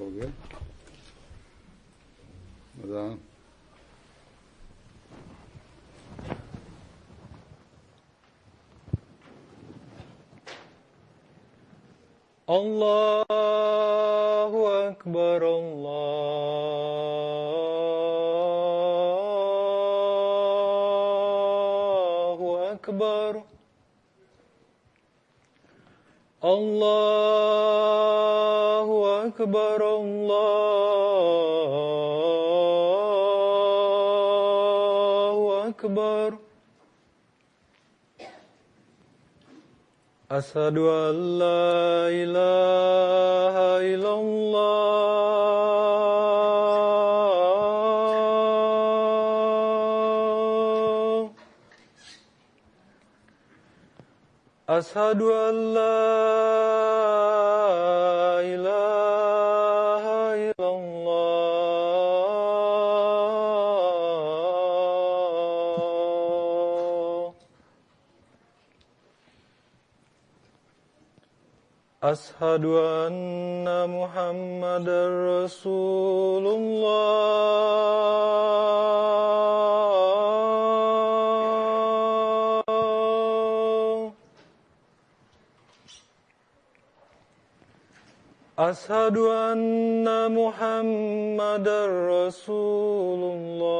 हो गया अज़ान। अल्लाहु अकबर अल्लाहु अकबर अल्लाहु अकबर अल्लाहु अकबर अशहदु अन ला इलाहा इल्लल्लाह अशहदु अन ला इलाहा इल्लल्लाह अशहदु अन्ना मुहम्मदर रसूलुल्लाह अशहदु अन्ना मुहम्मदर रसूलुल्लाह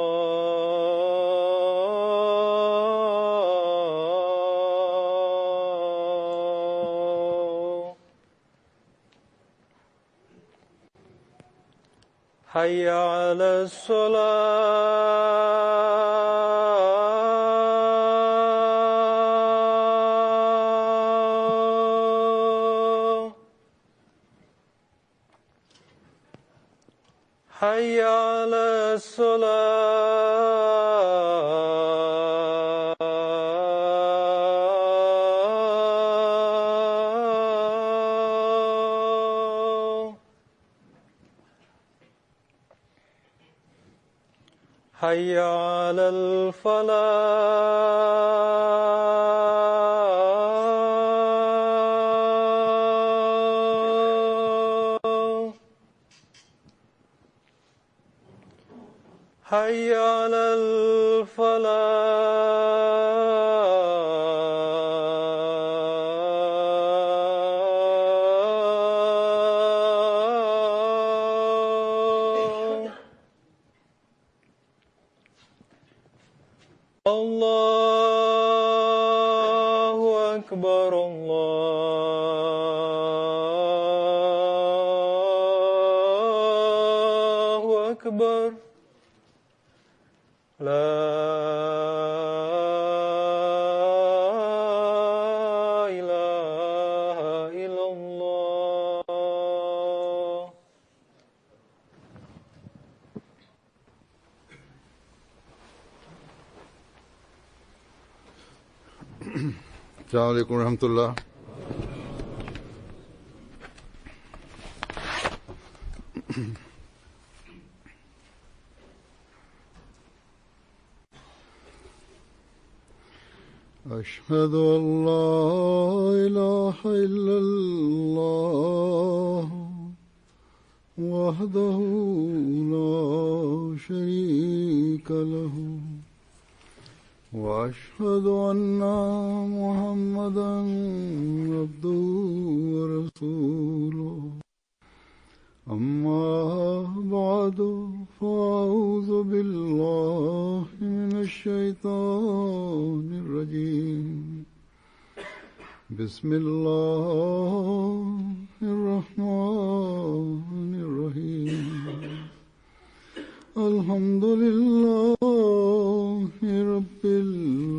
हय्या अलस्सलाह हय्या अलस्सलाह हय्या अलल फलाह हय्या अलल फलाह अल्लाहु अकबर अल्लाहु अकबर ला इलाहा इल्लल्लाह अस्सलाम वालेकुम रहमतुल्लाह। أشهد أن لا إله إلا الله وحده لا شريك له وأشهد أن محمدا عبده ورسوله أما بعد فأعوذ بالله من الشيطان الرجيم بسم الله الرحمن الرحيم الحمد لله رب العالمين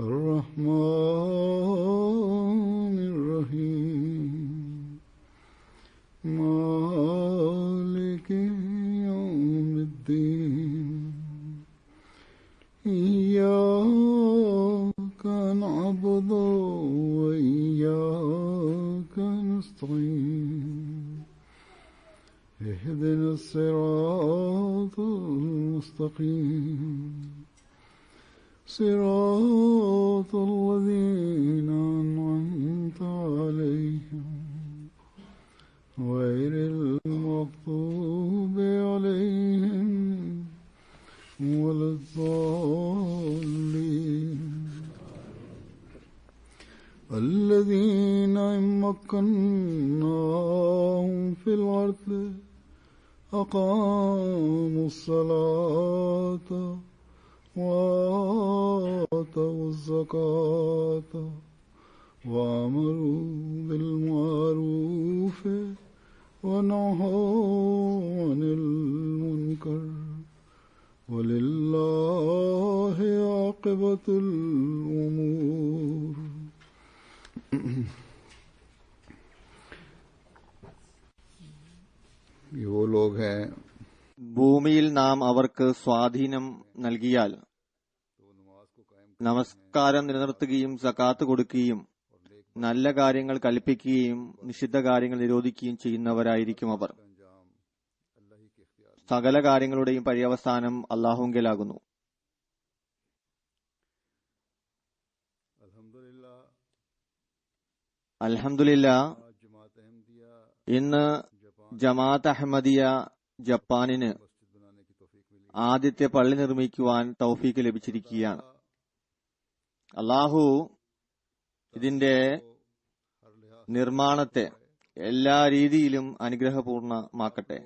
الرحمن الرحيم مالك يوم الدين إياك نعبد وإياك نستعين اهدنا الصراط المستقيم صراط الذين أنعمت عليهم عليهم غير المغضوب عليهم ولا الضالين الذين إن مكناهم في الأرض أقاموا الصلاة وآتوا الزكاة وأمروا بالمعروف ونهوا عن المنكر ولله عاقبة الأمور. ये वो लोग हैं ഭൂമിയിൽ നാം അവർക്ക് സ്വാധീനം നൽകിയാൽ നമസ്കാരം നിലനിർത്തുകയും സകാത്ത് കൊടുക്കുകയും നല്ല കാര്യങ്ങൾ കൽപ്പിക്കുകയും നിഷിദ്ധ കാര്യങ്ങൾ നിരോധിക്കുകയും ചെയ്യുന്നവരായിരിക്കും അവർ. സകല കാര്യങ്ങളുടെയും പര്യവസാനം അല്ലാഹുങ്കലാകുന്നു. അൽഹംദുലില്ലാ, ഇന്ന് ജമാഅത്ത് അഹമ്മദിയ ജപ്പാനിന് ആദ്യത്തെ പള്ളി നിർമ്മിക്കുവാൻ തൗഫീക്ക് ലഭിച്ചിരിക്കുകയാണ്. അല്ലാഹു ഇതിന്റെ നിർമ്മാണത്തെ എല്ലാ രീതിയിലും അനുഗ്രഹപൂർണമാക്കട്ടെ.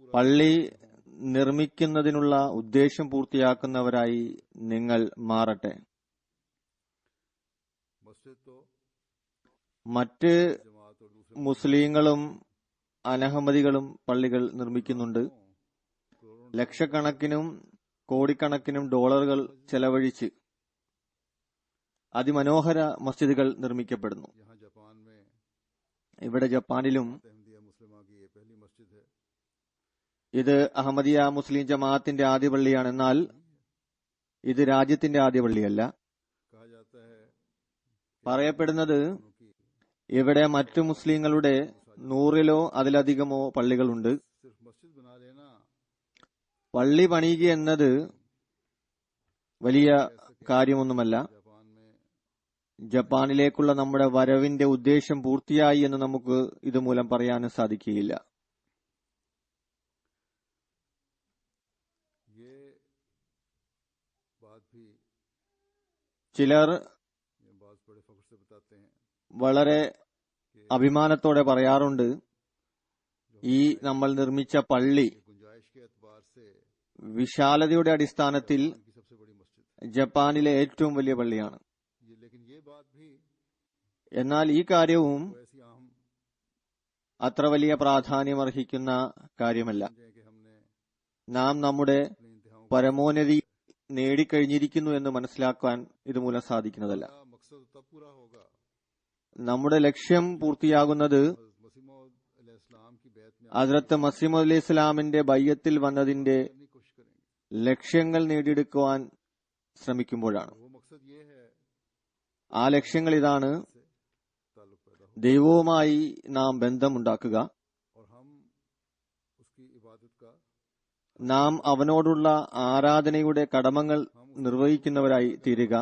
പള്ളി നിർമ്മിക്കുന്നതിനുള്ള ഉദ്ദേശം പൂർത്തിയാക്കുന്നവരായി നിങ്ങൾ മാറട്ടെ. മറ്റ് മുസ്ലിങ്ങളും അനഹമ്മദികളും പള്ളികൾ നിർമ്മിക്കുന്നുണ്ട്. ലക്ഷക്കണക്കിനും കോടിക്കണക്കിനും ഡോളറുകൾ ചെലവഴിച്ച് അതിമനോഹര മസ്ജിദുകൾ നിർമ്മിക്കപ്പെടുന്നു. ഇവിടെ ജപ്പാനിലും ഇത് അഹമ്മദിയ മുസ്ലിം ജമാഅത്തിന്റെ ആദ്യ പള്ളിയാണ്. എന്നാൽ ഇത് രാജ്യത്തിന്റെ ആദ്യ പള്ളിയല്ല. പറയപ്പെടുന്നത് ഇവിടെ മറ്റു മുസ്ലിങ്ങളുടെ 100-ലോ അതിലധികമോ പള്ളികളുണ്ട്. പള്ളി പണിയുക എന്നത് വലിയ കാര്യമൊന്നുമല്ല. ജപ്പാനിലേക്കുള്ള നമ്മുടെ വരവിന്റെ ഉദ്ദേശം പൂർത്തിയായി എന്ന് നമുക്ക് ഇതുമൂലം പറയാനും സാധിക്കുകയില്ല. ചിലർ വളരെ അഭിമാനത്തോടെ പറയാറുണ്ട്, ഈ നമ്മൾ നിർമ്മിച്ച പള്ളി വിശാലതയുടെ അടിസ്ഥാനത്തിൽ ജപ്പാനിലെ ഏറ്റവും വലിയ പള്ളിയാണ്. എന്നാൽ ഈ കാര്യവും അത്ര വലിയ പ്രാധാന്യമർഹിക്കുന്ന കാര്യമല്ല. നാം നമ്മുടെ പരമോന്നതി നേടിക്കഴിഞ്ഞിരിക്കുന്നു എന്ന് മനസ്സിലാക്കാൻ ഇതുമൂലം സാധിക്കുന്നതല്ല. നമ്മുടെ ലക്ഷ്യം പൂർത്തിയാകുന്നത് ഹസ്രത്ത് മസീഹ് മൗഊദ് അലൈഹി ഇസ്ലാമിന്റെ ബയ്യത്തിൽ വന്നതിന്റെ ലക്ഷ്യങ്ങൾ നേടിയെടുക്കുവാൻ ശ്രമിക്കുമ്പോഴാണ്. ആ ലക്ഷ്യങ്ങൾ ഇതാണ്: ദൈവവുമായി നാം ബന്ധമുണ്ടാക്കുക, നാം അവനോടുള്ള ആരാധനയുടെ കടമകൾ നിർവഹിക്കുന്നവരായി തീരുക,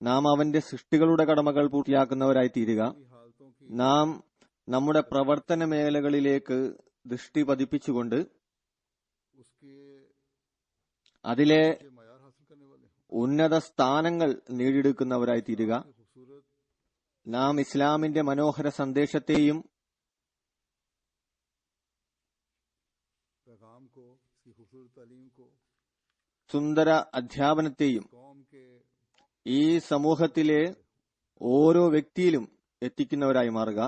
നാം അവന്റെ സൃഷ്ടികളുടെ കടമകൾ പൂർത്തിയാക്കുന്നവരായി തീരുക, നാം നമ്മുടെ പ്രവർത്തന മേഖലകളിലേക്ക് ദൃഷ്ടി പതിപ്പിച്ചുകൊണ്ട് അതിലെ ഉന്നത സ്ഥാനങ്ങൾ നേടിയെടുക്കുന്നവരായി തീരുക, നാം ഇസ്ലാമിന്റെ മനോഹര സന്ദേശത്തെയും സുന്ദര അധ്യാപനത്തെയും ഈ സമൂഹത്തിലെ ഓരോ വ്യക്തിയിലും എത്തിക്കുന്നവരായി മാറുക.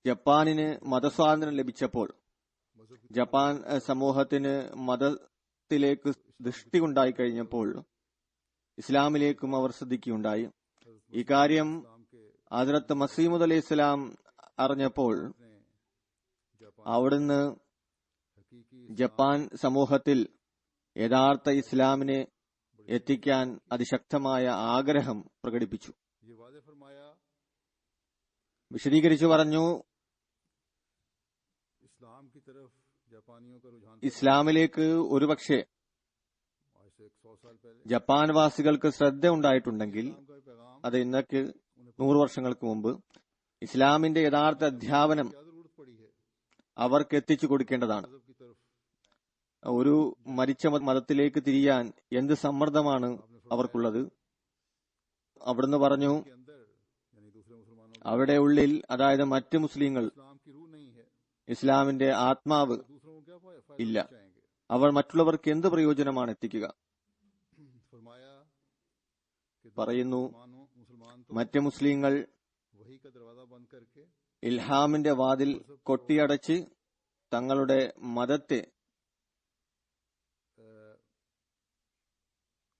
ജപ്പാനിന് മതസ്വാതന്ത്ര്യം ലഭിച്ചപ്പോൾ ജപ്പാൻ സമൂഹത്തിന് മതത്തിലേക്ക് ദൃഷ്ടി ഉണ്ടായി കഴിഞ്ഞപ്പോൾ ഇസ്ലാമിലേക്കും അവർ ശ്രദ്ധിക്കുകയുണ്ടായി. ഇക്കാര്യം ഹദ്റത്ത് മസീഹ് മൗഊദ് അലൈഹി ഇസ്ലാം അറിഞ്ഞപ്പോൾ അവിടുന്ന് ജപ്പാൻ സമൂഹത്തിൽ യഥാർത്ഥ ഇസ്ലാമിനെ എത്തിക്കാൻ അതിശക്തമായ ആഗ്രഹം പ്രകടിപ്പിച്ചു. വിശദീകരിച്ചു പറഞ്ഞു, जापानियों का रुझान ഇസ്ലാമിലേക്ക് ഒരുപക്ഷെ आज से 100 साल पहले ജപ്പാൻ വാസികൾക്ക് ശ്രദ്ധ ഉണ്ടായിട്ടുണ്ടെങ്കിൽ इस्लाम का पैगाम അത് ഇന്നക്ക് 100 വർഷങ്ങൾക്ക് മുമ്പ് ഇസ്ലാമിന്റെ യഥാർത്ഥ അധ്യാപനം क्या जरूरत पड़ी है അവർക്ക് എത്തിച്ചു കൊടുക്കേണ്ടതാണ്. मजहब की तरफ ഒരു മരിച്ച മതത്തിലേക്ക് തിരിയാൻ എന്ത് സമ്മർദ്ദമാണ് അവർക്കുള്ളത്. അവിടുന്ന് പറഞ്ഞു, के अंदर यानी दूसरे मुसलमानों അവിടെ उള്ളിൽ, അതായത് മറ്റ് മുസ്ലിങ്ങൾ, इस्लाम की रूह नहीं है, ഇസ്ലാമിന്റെ ആത്മാവ് दूसरों को क्या फायदा ഇല്ല. पहुंचाएंगे। അവർ മറ്റുള്ളവർക്ക് എന്ത് പ്രയോജനമാണ് എത്തിക്കുക? फरमाया कि പറയുന്നു, मुसलमान तो മറ്റ് മുസ്ലിങ്ങൾ वही का दरवाजा बंद करके ഇൽഹാമിന്റെ വാതിൽ കൊട്ടിയടച്ച് തങ്ങളുടെ മതത്തെ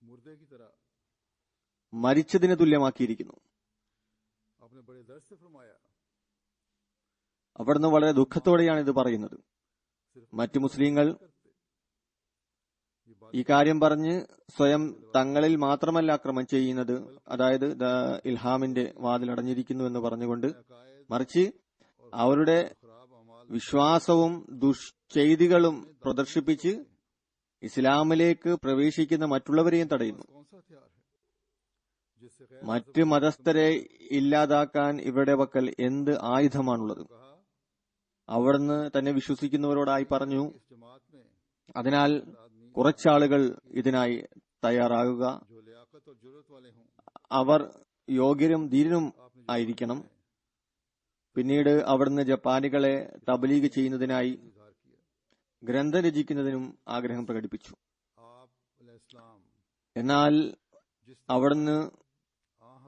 मुर्दे की तरह മരിച്ചതിന് തുല്യമാക്കിയിരിക്കുന്നു. आपने बड़े दर्द से फरमाया അവിടുന്ന് വളരെ ദുഃഖത്തോടെയാണ് ഇത് പറയുന്നത്. सिर्फ മറ്റു മുസ്ലിങ്ങൾ करते ये बात ഈ കാര്യം പറഞ്ഞ് സ്വയം തങ്ങളിൽ മാത്രമല്ല ആക്രമണം ചെയ്യുന്നത്, അതായത് ഇൽഹാമിന്റെ വാതിൽ അടഞ്ഞിരിക്കുന്നു എന്ന് പറഞ്ഞുകൊണ്ട്, अकायद മറിച്ച് അവരുടെ खराब अमाल വിശ്വാസവും ദുഷ്ചെയ്തികളും പ്രദർശിപ്പിച്ച് ഇസ്ലാമിലേക്ക് പ്രവേശിക്കുന്ന മറ്റുള്ളവരെയും തടയുന്നു. कौन सा हथियार है जिससे गैर മറ്റ് മതസ്ഥരെ ഇല്ലാതാക്കാൻ ഇവരുടെ പക്കൽ എന്ത് ആയുധമാണുള്ളത്? कहा അവിടുന്ന് തന്നെ വിശ്വസിക്കുന്നവരോടായി പറഞ്ഞു, इस जमात में അതിനാൽ आदमी കുറച്ചാളുകൾ ഇതിനായി തയ്യാറാകുക. जो लियाकत और जुर्रत वाले हों അവർ യോഗ്യരും ധീരനും आपने ആയിരിക്കണം. പിന്നീട് അവിടുന്ന് ജപ്പാനികളെ തബ്ലീഗ് ചെയ്യുന്നതിനായി इजहार किया ഗ്രന്ഥം രചിക്കുന്നതിനും ആഗ്രഹം പ്രകടിപ്പിച്ചു. आप अलैहिस्सलाम എന്നാൽ जिस അവിടുന്ന്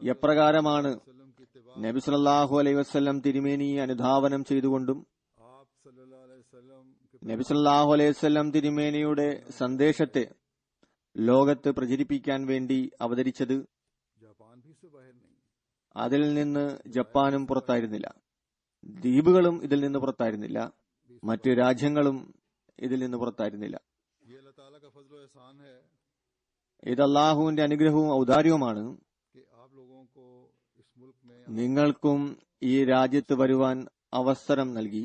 എപ്രകാരമാണ് वसल्लम की इत्तिबा നബി സല്ലല്ലാഹു അലൈഹി വസല്ലം തിരുമേനിയെ അനുധാവനം ചെയ്തുകൊണ്ടും आप सल्लल्लाहु अलैहि वसल्लम के നബി സല്ലല്ലാഹു അലൈഹി വസല്ലം തിരുമേനിയുടെ സന്ദേശത്തെ ലോകത്ത് പ്രചരിപ്പിക്കാൻ വേണ്ടി അവതരിച്ചത്, जापान भी इससे बाहर नहीं അതിൽ നിന്ന് ജപ്പാനും പുറത്തായിരുന്നില്ല, ദ്വീപുകളും ഇതിൽ നിന്ന് പുറത്തായിരുന്നില്ല, മറ്റു രാജ്യങ്ങളും ഇതിൽ നിന്ന് പുറത്തായിരുന്നില്ല. ये अल्लाह ताला का फजल और एहसान है ഇത് അള്ളാഹുവിന്റെ അനുഗ്രഹവും ഔദാര്യവുമാണ്. कि आप लोगों को इस मुल्क में നിങ്ങൾക്കും ഈ രാജ്യത്ത് വരുവാൻ അവസരം നൽകി.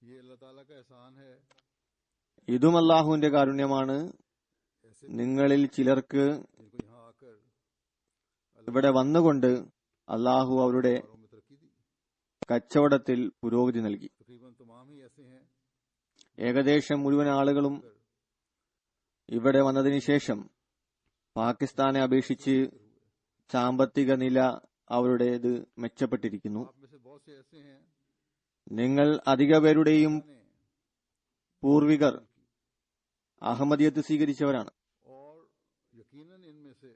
ये अल्लाह ताला का एहसान है ഇതും അള്ളാഹുവിന്റെ കാരുണ്യമാണ്. ऐसे നിങ്ങളിൽ ചിലർക്ക് जिनको यहाँ आकर ഇവിടെ വന്നുകൊണ്ട് അള്ളാഹു അവരുടെ औरों में तरक्की दी കച്ചവടത്തിൽ പുരോഗതി നൽകി. तकरीबन तमाम ही ऐसे हैं ഏകദേശം മുഴുവൻ ആളുകളും ഇവിടെ വന്നതിന് ശേഷം പാകിസ്ഥാനെ അപേക്ഷിച്ച് സാമ്പത്തിക നില അവരുടേത് മെച്ചപ്പെട്ടിരിക്കുന്നു. आप में से बहुत से ऐसे हैं നിങ്ങൾ അധിക പേരുടെയും ने പൂർവികർ അഹമ്മദിയത്ത് സ്വീകരിച്ചവരാണ്. और यकीनन इनमें से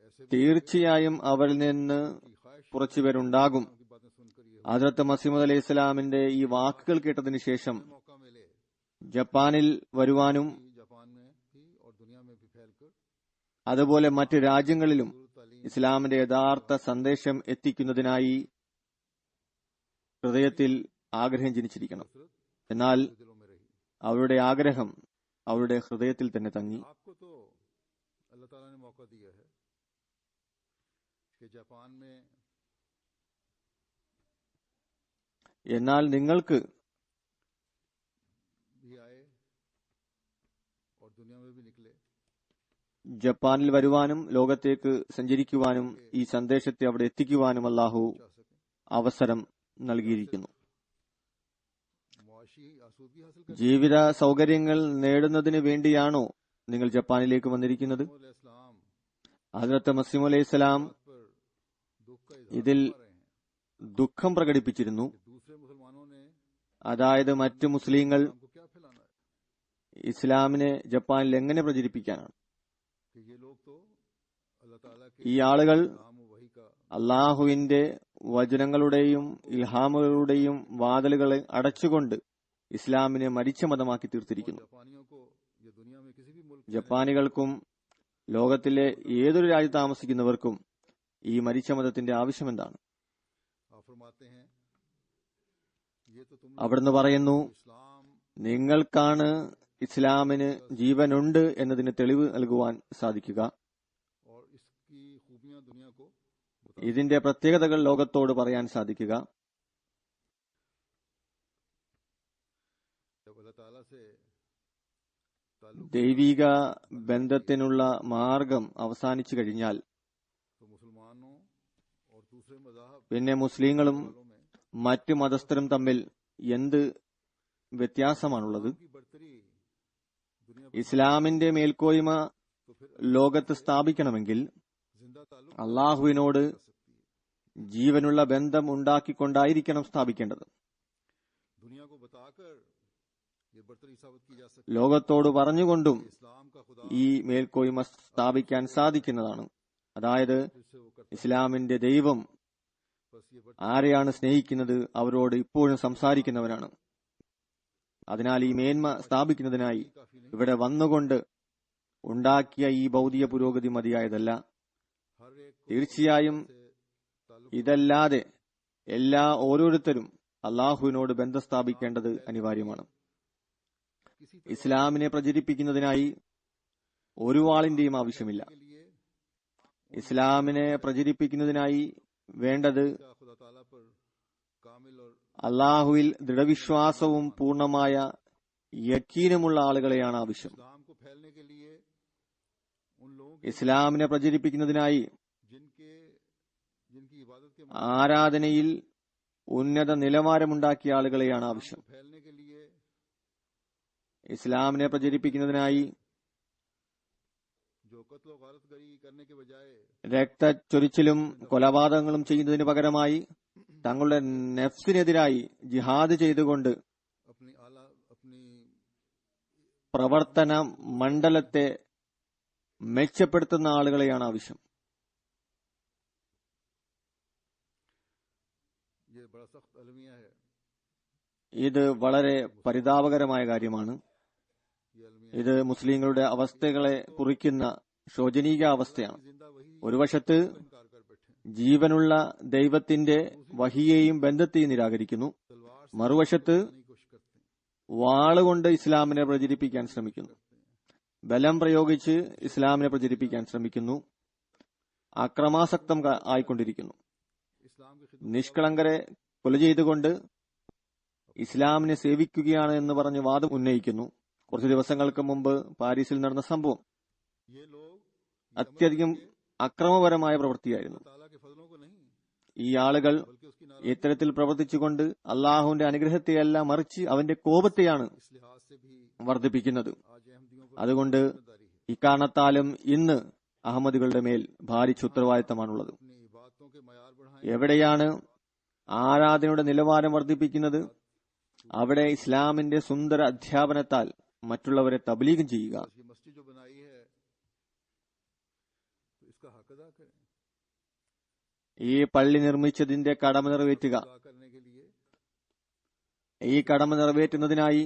ऐसे भी തീർച്ചയായും അവരിൽ നിന്ന് की ख्वाहिश കുറച്ചുപേരുണ്ടാകും की बातें सुनकर ये ഹദ്റത്ത് മസീമദ് അലൈഹി ഇസ്ലാമിന്റെ ഈ വാക്കുകൾ കേട്ടതിന് ശേഷം मौका मिले ജപ്പാനിൽ വരുവാനും कि जापान में भी और दुनिया में भी फैलकर അതുപോലെ മറ്റ് രാജ്യങ്ങളിലും तालीम ഇസ്ലാമിന്റെ യഥാർത്ഥ സന്ദേശം എത്തിക്കുന്നതിനായി ഹൃദയത്തിൽ ആഗ്രഹം ജനിച്ചിരിക്കണം. എന്നാൽ दिलों में रही അവരുടെ ആഗ്രഹം അവരുടെ ഹൃദയത്തിൽ തന്നെ തങ്ങി. आपको तो अल्लाह ताला ने मौका दिया है कि जापान में എന്നാൽ നിങ്ങൾക്ക് भी आए और दुनिया में भी निकले ജപ്പാനിൽ വരുവാനും ലോകത്തേക്ക് സഞ്ചരിക്കുവാനും ഈ സന്ദേശത്തെ അവിടെ എത്തിക്കുവാനും അല്ലാഹു जा सके അവസരം നൽകിയിരിക്കുന്നു. मुआशी आसूदगी हासिल करने ജീവിത സൗകര്യങ്ങൾ നേടുന്നതിന് വേണ്ടിയാണോ നിങ്ങൾ ജപ്പാനിലേക്ക് വന്നിരിക്കുന്നത്? इस्लाम ഹദ്റത്ത് മസീഹ് അലൈഹി സ്വലാം पर दुख का ഇതിൽ इजहार कर रहे हैं ദുഃഖം പ്രകടിപ്പിച്ചിരുന്നു. कि दूसरे मुसलमानों ने അതായത് മറ്റു മുസ്ലിങ്ങൾ हमको क्या फैलाना है ഇസ്ലാമിനെ ജപ്പാനിൽ എങ്ങനെ പ്രചരിപ്പിക്കാനാണ്? कि ये लोग तो अल्लाह ताला के ഈ ആളുകൾ नाम वही का അള്ളാഹുവിന്റെ വചനങ്ങളുടെയും ഇൽഹാമുകളുടെയും വാതിലുകളെ അടച്ചുകൊണ്ട് ഇസ്ലാമിനെ മരിച്ച മതമാക്കി തീർത്തിരിക്കുന്നു. जापानियों को ये दुनिया में किसी भी मुल्क में ജപ്പാനികൾക്കും ലോകത്തിലെ ഏതൊരു രാജ്യത്ത് താമസിക്കുന്നവർക്കും ഈ മരിച്ച മതത്തിന്റെ ആവശ്യമെന്താണ്? आप फरमाते हैं ये तो तुम അവിടുന്ന് പറയുന്നു, इस्लाम നിങ്ങൾക്കാണ് ഇസ്ലാമിന് ജീവനുണ്ട് എന്നതിന് തെളിവ് നൽകുവാൻ സാധിക്കുക. और इसकी खूबियां दुनिया को ഇതിന്റെ പ്രത്യേകതകൾ ലോകത്തോട് പറയാൻ സാധിക്കുക. से ताल्लुक ദൈവിക ബന്ധത്തിനുള്ള മാർഗം അവസാനിച്ചു കഴിഞ്ഞാൽ तो मुसलमानों और दूसरे मज़ाहब പിന്നെ മുസ്ലിങ്ങളും वालों में മറ്റു മതസ്ഥരും തമ്മിൽ എന്ത് വ്യത്യാസമാണുള്ളത്? की बर्तरी दुनिया ഇസ്ലാമിന്റെ മേൽക്കോയ്മ तो फिर ലോകത്ത് സ്ഥാപിക്കണമെങ്കിൽ जिंदा ताल्लुक അള്ളാഹുവിനോട് कर सकती है। ജീവനുള്ള ബന്ധം ഉണ്ടാക്കിക്കൊണ്ടായിരിക്കണം സ്ഥാപിക്കേണ്ടത്. दुनिया को बताकर ये बर्तरी साबित की जा सकती ലോകത്തോട് പറഞ്ഞുകൊണ്ടും है। इस्लाम का खुदा ഈ മേൽക്കോയ്മ സ്ഥാപിക്കാൻ സാധിക്കുന്നതാണ്. അതായത് जिससे वो करता ഇസ്ലാമിന്റെ ദൈവം है। बस ये बर्तरी ആരെയാണ് സ്നേഹിക്കുന്നത് അവരോട് ഇപ്പോഴും സംസാരിക്കുന്നവനാണ്. അതിനാൽ ഈ മേന്മ സ്ഥാപിക്കുന്നതിനായി काफी नहीं। ഇവിടെ വന്നുകൊണ്ട് ഉണ്ടാക്കിയ ഈ ഭൗതിക പുരോഗതി മതിയായതല്ല. हर एक को തീർച്ചയായും से ताल्लुक ഇതല്ലാതെ ഓരോരുത്തരും അള്ളാഹുവിനോട് ബന്ധം സ്ഥാപിക്കേണ്ടത് അനിവാര്യമാണ്. किसी ഇസ്ലാമിനെ പ്രചരിപ്പിക്കുന്നതിനായി ഒരു ആളിന്റെയും ആവശ്യമില്ല. के लिए ഇസ്ലാമിനെ പ്രചരിപ്പിക്കുന്നതിനായി വേണ്ടത് का खुदा ताला पर कामिल और അള്ളാഹുവിൽ ദൃഢവിശ്വാസവും പൂർണ്ണമായ യക്കീനുമുള്ള ആളുകളെയാണ് ആവശ്യം. इस्लाम को फैलने के लिए उन लोगों ഇസ്ലാമിനെ പ്രചരിപ്പിക്കുന്നതിനായി जिनकी इबादत के ആരാധനയിൽ ഉന്നത നിലവാരമുണ്ടാക്കിയ ആളുകളെയാണ് ആവശ്യം. फैलने के लिए ഇസ്ലാമിനെ പ്രചരിപ്പിക്കുന്നതിനായി जो कत्ल और गारतगरी करने के बजाय രക്തച്ചൊരിച്ചിലും കൊലപാതകങ്ങളും ചെയ്യുന്നതിന് പകരമായി തങ്ങളുടെ നെഫ്സിനെതിരായി ജിഹാദ് ചെയ്തുകൊണ്ട് अपनी പ്രവർത്തന മണ്ഡലത്തെ മെച്ചപ്പെടുത്തുന്ന ആളുകളെയാണ് ആവശ്യം. ये बड़ा सख्त अलमिया है। ഇത് വളരെ പരിതാപകരമായ കാര്യമാണ്. ये अलमिया ഇത് മുസ്ലിങ്ങളുടെ അവസ്ഥകളെ കുറിക്കുന്ന ശോചനീയ അവസ്ഥയാണ്. जिंदा वही ഒരു വശത്ത് इनकार कर बैठे हैं। ജീവനുള്ള ദൈവത്തിന്റെ വഹിയെയും ബന്ധത്തെയും നിരാകരിക്കുന്നു, तलवार മറുവശത്ത് से की कोशिश करते हैं। വാളുകൊണ്ട് ഇസ്ലാമിനെ പ്രചരിപ്പിക്കാൻ ശ്രമിക്കുന്നു, ബലം പ്രയോഗിച്ച് ഇസ്ലാമിനെ പ്രചരിപ്പിക്കാൻ ശ്രമിക്കുന്നു, അക്രമാസക്തം ആയിക്കൊണ്ടിരിക്കുന്നു. इस्लाम की खिदमत നിഷ്കളങ്കരെ കൊല ചെയ്തുകൊണ്ട് ഇസ്ലാമിനെ സേവിക്കുകയാണ് എന്ന് പറഞ്ഞ് വാദം ഉന്നയിക്കുന്നു. കുറച്ചു ദിവസങ്ങൾക്ക് മുമ്പ് പാരീസിൽ നടന്ന സംഭവം ये लोग അത്യധികം അക്രമപരമായ പ്രവൃത്തിയായിരുന്നു. ताला के फजलों को नहीं ഈ ആളുകൾ बल्कि उसकी ഇത്തരത്തിൽ പ്രവർത്തിച്ചുകൊണ്ട് അള്ളാഹുവിന്റെ അനുഗ്രഹത്തെയല്ല മറിച്ച് അവന്റെ കോപത്തെയാണ് इस लिहाज से भी വർദ്ധിപ്പിക്കുന്നത്. आज अहमदियों पर അതുകൊണ്ട് जिम्मेदारी है। ഇക്കാരണത്താലും ഇന്ന് അഹമ്മദികളുടെ മേൽ ഭാരിച്ച ഉത്തരവാദിത്തമാണുള്ളത്. अपनी इबादतों के मयार बढ़ाएं। എവിടെയാണ് ആരാധനയുടെ നിലവാരം വർദ്ധിപ്പിക്കുന്നത് അവിടെ ഇസ്ലാമിന്റെ സുന്ദര അധ്യാപനത്താൽ മറ്റുള്ളവരെ തബ്ലീഗ് ചെയ്യുക. ये मस्जिद जो बनाई है तो इसका हक अदा करें। ഈ പള്ളി നിർമ്മിച്ചതിന്റെ കടമ നിറവേറ്റുക. अदा करने के लिए ഈ കടമ നിറവേറ്റുന്നതിനായി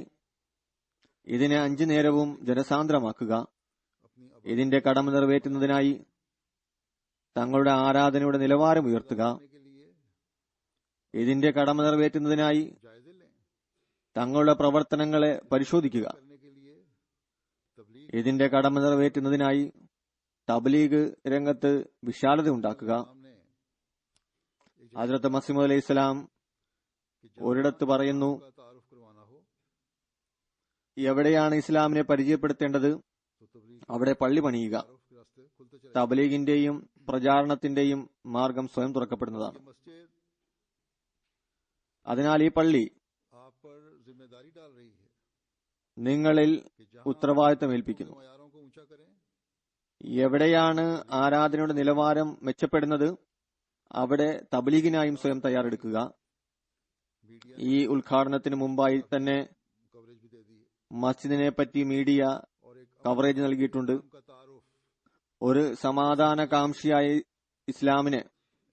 ഇതിനെ 5 നേരവും ജനസാന്ദ്രമാക്കുക. अपनी ഇതിന്റെ കടമ നിറവേറ്റുന്നതിനായി തങ്ങളുടെ ആരാധനയുടെ നിലവാരം ഉയർത്തുക. करने के लिए ഇതിന്റെ കടമ നിറവേറ്റുന്നതിനായി जायजे लें। തങ്ങളുടെ പ്രവർത്തനങ്ങളെ പരിശോധിക്കുക. करने के लिए तबलीग ഇതിന്റെ കടമ നിറവേറ്റുന്നതിനായി തബ്ലീഗ് രംഗത്ത് വിശാലത ഉണ്ടാക്കുക. सामने ഹദ്രത്ത് മസീഹ് അലൈഹി ഇസ്ലാം ഒരിടത്ത് പറയുന്നു, का तारुफ करवाना हो എവിടെയാണ് ഇസ്ലാമിനെ പരിചയപ്പെടുത്തേണ്ടത് तो तबलीग അവിടെ പള്ളി പണിയുക. तारुफ के रास्ते खुलते चले। തബ്ലീഗിന്റെയും പ്രചാരണത്തിന്റെയും മാർഗം സ്വയം തുറക്കപ്പെടുന്നതാണ്. ये मस्जिद അതിനാൽ ഈ പള്ളി आप पर जिम्मेदारी डाल रही है നിങ്ങളിൽ कि जहां ഉത്തരവാദിത്തം ഏൽപ്പിക്കുന്നു. मयारों को ऊंचा करें, എവിടെയാണ് ആരാധനയുടെ നിലവാരം മെച്ചപ്പെടുന്നത് അവിടെ തബ്ലീഗിനായും സ്വയം തയ്യാറെടുക്കുക. मीडिया ഈ ഉദ്ഘാടനത്തിന് മുമ്പായി തന്നെ कवरेज भी दे दी है। മസ്ജിദിനെ പറ്റി മീഡിയ और एक കവറേജ് നൽകിയിട്ടുണ്ട്. का तारुफ ഒരു സമാധാനകാംക്ഷിയായ ഇസ്ലാമിനെ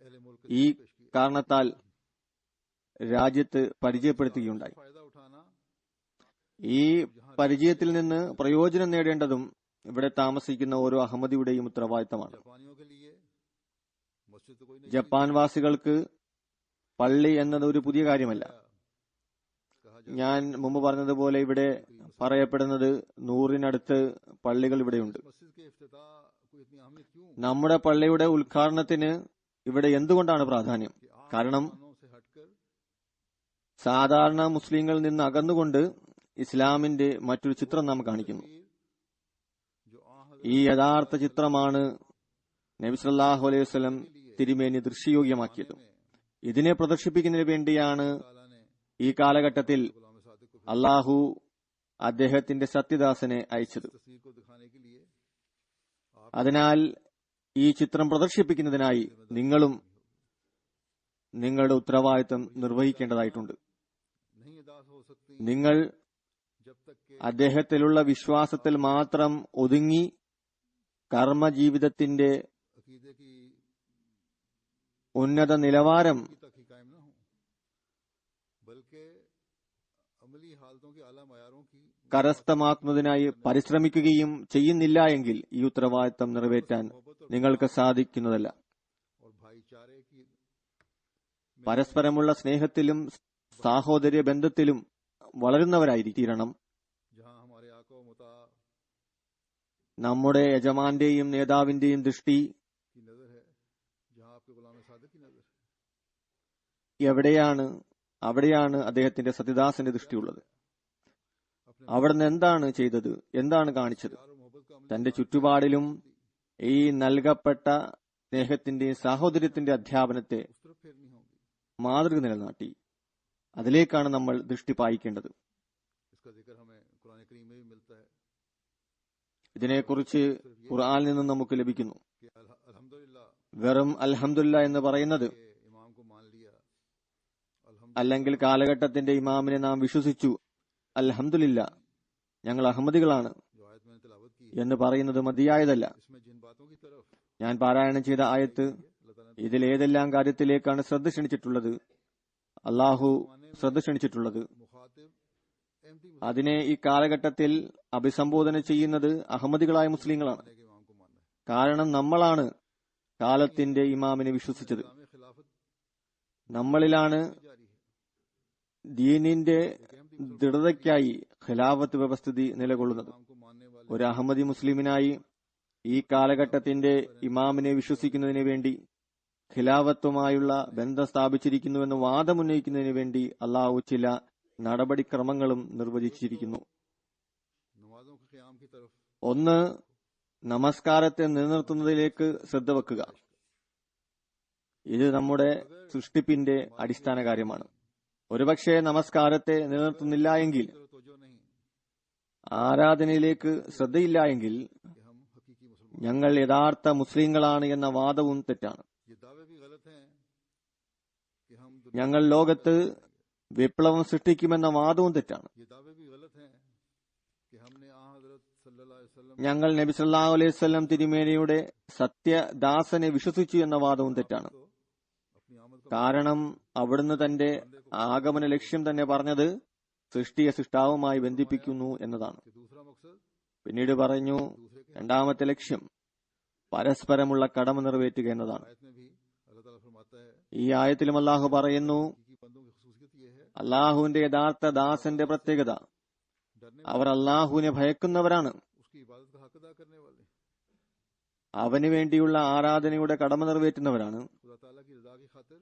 अहले मुल्क ഈ ने पेश किया। കാരണത്താൽ രാജ്യത്ത് പരിചയപ്പെടുത്തുകയുണ്ടായി. फायदा उठाना ഈ പരിചയത്തിൽ നിന്ന് പ്രയോജനം നേടേണ്ടതും ഇവിടെ താമസിക്കുന്ന ഓരോ അഹമ്മദിയുടെയും ഉത്തരവാദിത്തമാണ്. जापानियों के लिए मस्जिद तो कोई नहीं ജപ്പാൻ വാസികൾക്ക് പള്ളി എന്നത് ഒരു പുതിയ കാര്യമല്ല. कहा जाता ഞാൻ മുമ്പ് പറഞ്ഞതുപോലെ ഇവിടെ പറയപ്പെടുന്നത് 100-നടുത്ത് പള്ളികൾ ഇവിടെയുണ്ട്. मस्जिद के इफ्तिताह को इतनी अहमियत क्यों നമ്മുടെ പള്ളിയുടെ ഉദ്ഘാടനത്തിന് ഇവിടെ എന്തുകൊണ്ടാണ് പ്രാധാന്യം? कि आम കാരണം मुसलमानों से हटकर സാധാരണ മുസ്ലിങ്ങളിൽ നിന്ന് അകന്നുകൊണ്ട് ഇസ്ലാമിന്റെ മറ്റൊരു ചിത്രം നാം കാണിക്കുന്നു. जो ഈ യഥാർത്ഥ ചിത്രമാണ് നബി സല്ലല്ലാഹു അലൈഹി വസല്ലം തിരുമേനി ദൃശ്യയോഗ്യമാക്കിയത്. ഇതിനെ പ്രദർശിപ്പിക്കുന്നതിന് വേണ്ടിയാണ് ഈ കാലഘട്ടത്തിൽ അള്ളാഹു അദ്ദേഹത്തിന്റെ സത്യദാസനെ അയച്ചത്. तस्वीर को दिखाने के लिए അതിനാൽ ഈ ചിത്രം പ്രദർശിപ്പിക്കുന്നതിനായി നിങ്ങളും നിങ്ങളുടെ ഉത്തരവാദിത്തം നിർവഹിക്കേണ്ടതായിട്ടുണ്ട്. नहीं अदा हो सकती നിങ്ങൾ जब तक के അദ്ദേഹത്തിലുള്ള വിശ്വാസത്തിൽ മാത്രം ഒതുങ്ങി കർമ്മജീവിതത്തിന്റെ अकीदे की ഉന്നത നിലവാരം तक ही कायम न हो, बल्कि अमली हालतों की आला मयारों की കരസ്ഥമാക്കുന്നതിനായി പരിശ്രമിക്കുകയും ചെയ്യുന്നില്ല എങ്കിൽ ഈ ഉത്തരവാദിത്തം നിറവേറ്റാൻ നിങ്ങൾക്ക് സാധിക്കുന്നതല്ല. और भाईचारे की പരസ്പരമുള്ള സ്നേഹത്തിലും സാഹോദര്യ ബന്ധത്തിലും വളരുന്നവരായിരിക്കണം. जहां हमारे आका मुता നമ്മുടെ യജമാന്റെയും നേതാവിന്റെയും ദൃഷ്ടി की नजर है, जहां आपके गुलाम सादिक की नजर है, അവിടെയാണ് അദ്ദേഹത്തിന്റെ സത്യദാസന്റെ ദൃഷ്ടിയുള്ളത്. അവിടുന്ന് എന്താണ് ചെയ്തത്, എന്താണ് കാണിച്ചത്? प्यार और मोहब्बत का अमली തന്റെ ചുറ്റുപാടിലും ഈ നൽകപ്പെട്ട സ്നേഹത്തിന്റെയും സാഹോദര്യത്തിന്റെ അധ്യാപനത്തെ उस तरफ फेरनी होगी. മാതൃക നിലനാട്ടി അതിലേക്കാണ് നമ്മൾ ദൃഷ്ടി പായിക്കേണ്ടത്. इसका जिक्र हमें कुरान करीम में भी मिलता है ഇതിനെക്കുറിച്ച് ഖുർആനിൽ നിന്നും നമുക്ക് ലഭിക്കുന്നു. कि अल्हम्दुलिल्लाह വെറും അൽഹംദുലില്ലാ എന്ന് പറയുന്നത് के इमाम को मान लिया, അല്ലെങ്കിൽ കാലഘട്ടത്തിന്റെ ഇമാമിനെ നാം വിശ്വസിച്ചു, അൽഹംദുലില്ലാ ഞങ്ങൾ അഹമ്മദികളാണ് जो आयत मैंने तिलावत की എന്ന് പറയുന്നത് മതിയായതല്ല. इसमें जिन बातों की तरफ ഞാൻ പാരായണം ചെയ്ത ആയത്ത് अल्लाह ताला ഇതിൽ ഏതെല്ലാം കാര്യത്തിലേക്കാണ് ശ്രദ്ധ ക്ഷണിച്ചിട്ടുള്ളത്, അള്ളാഹു ശ്രദ്ധ ക്ഷണിച്ചിട്ടുള്ളത്, मुखातिब अहमदी അതിനെ ഈ കാലഘട്ടത്തിൽ അഭിസംബോധന ചെയ്യുന്നത് അഹമ്മദികളായ മുസ്ലിങ്ങളാണ്. मुसलमान के इमाम को मानना है. കാരണം നമ്മളാണ് കാലത്തിന്റെ ഇമാമിനെ വിശ്വസിച്ചത്. इस्लामी खिलाफत നമ്മളിലാണ് जारी है. ദീനിന്റെ ദൃഢതയ്ക്കായി ഖിലാഫത്ത് വ്യവസ്ഥിതി നിലകൊള്ളുന്നത്. इमाम को मानने वाले ഒരു അഹമ്മദി മുസ്ലിമിനായി ഈ കാലഘട്ടത്തിന്റെ ഇമാമിനെ വിശ്വസിക്കുന്നതിന് വേണ്ടി ഖിലാഫത്തുമായുള്ള ബന്ധം സ്ഥാപിച്ചിരിക്കുന്നുവെന്ന് വാദമുന്നയിക്കുന്നതിന് വേണ്ടി അള്ളാഹു ചില നടപടിക്രമങ്ങളും നിർവചിച്ചിരിക്കുന്നു. नमाजों के क़याम की तरफ ഒന്ന്, നമസ്കാരത്തെ നിലനിർത്തുന്നതിലേക്ക് ശ്രദ്ധ വെക്കുക. ഇത് നമ്മുടെ സൃഷ്ടിപ്പിന്റെ അടിസ്ഥാന കാര്യമാണ്. ഒരുപക്ഷെ നമസ്കാരത്തെ നിലനിർത്തുന്നില്ല എങ്കിൽ, तरफ तवज्जो नहीं ആരാധനയിലേക്ക് ശ്രദ്ധയില്ല എങ്കിൽ कि हम हकीकी मुसलमान, ഞങ്ങൾ യഥാർത്ഥ മുസ്ലിങ്ങളാണ് എന്ന വാദവും തെറ്റാണ്. ये दावे भी गलत हैं कि हम ഞങ്ങൾ ലോകത്ത് വിപ്ലവം സൃഷ്ടിക്കുമെന്ന വാദവും തെറ്റാണ്. ये दावे भी गलत हैं कि हमने आ हजरत सल्लल्लाहु अलैहि वसल्लम ഞങ്ങൾ നബി സല്ലല്ലാഹു അലൈഹി വസല്ലം തിരുമേനിയുടെ സത്യദാസനെ വിശ്വസിച്ചു എന്ന വാദവും തെറ്റാണ്. को अपनी आमद का കാരണം അവിടുന്ന് തന്റെ ആഗമന ലക്ഷ്യം തന്നെ പറഞ്ഞത് സൃഷ്ടിയെ സൃഷ്ടാവുമായി ബന്ധിപ്പിക്കുന്നു എന്നതാണ്. कि दूसरा मकसद പിന്നീട് പറഞ്ഞു, दूसरे के രണ്ടാമത്തെ ലക്ഷ്യം പരസ്പരമുള്ള കടമ നിറവേറ്റുക എന്നതാണ്. आयत में भी अल्लाह ताला फरमाता है ഈ ആയത്തിലും അള്ളാഹു പറയുന്നു, कि बंदों की खसूसियत ये है അള്ളാഹുവിന്റെ യഥാർത്ഥ ദാസന്റെ പ്രത്യേകത डरने അവർ അള്ളാഹുവിനെ ഭയക്കുന്നവരാണ്, उसकी इबादत का हक अदा करने वाले, അവന് വേണ്ടിയുള്ള ആരാധനയുടെ കടമ നിറവേറ്റുന്നവരാണ്, खुदा ताला की रजा की खातिर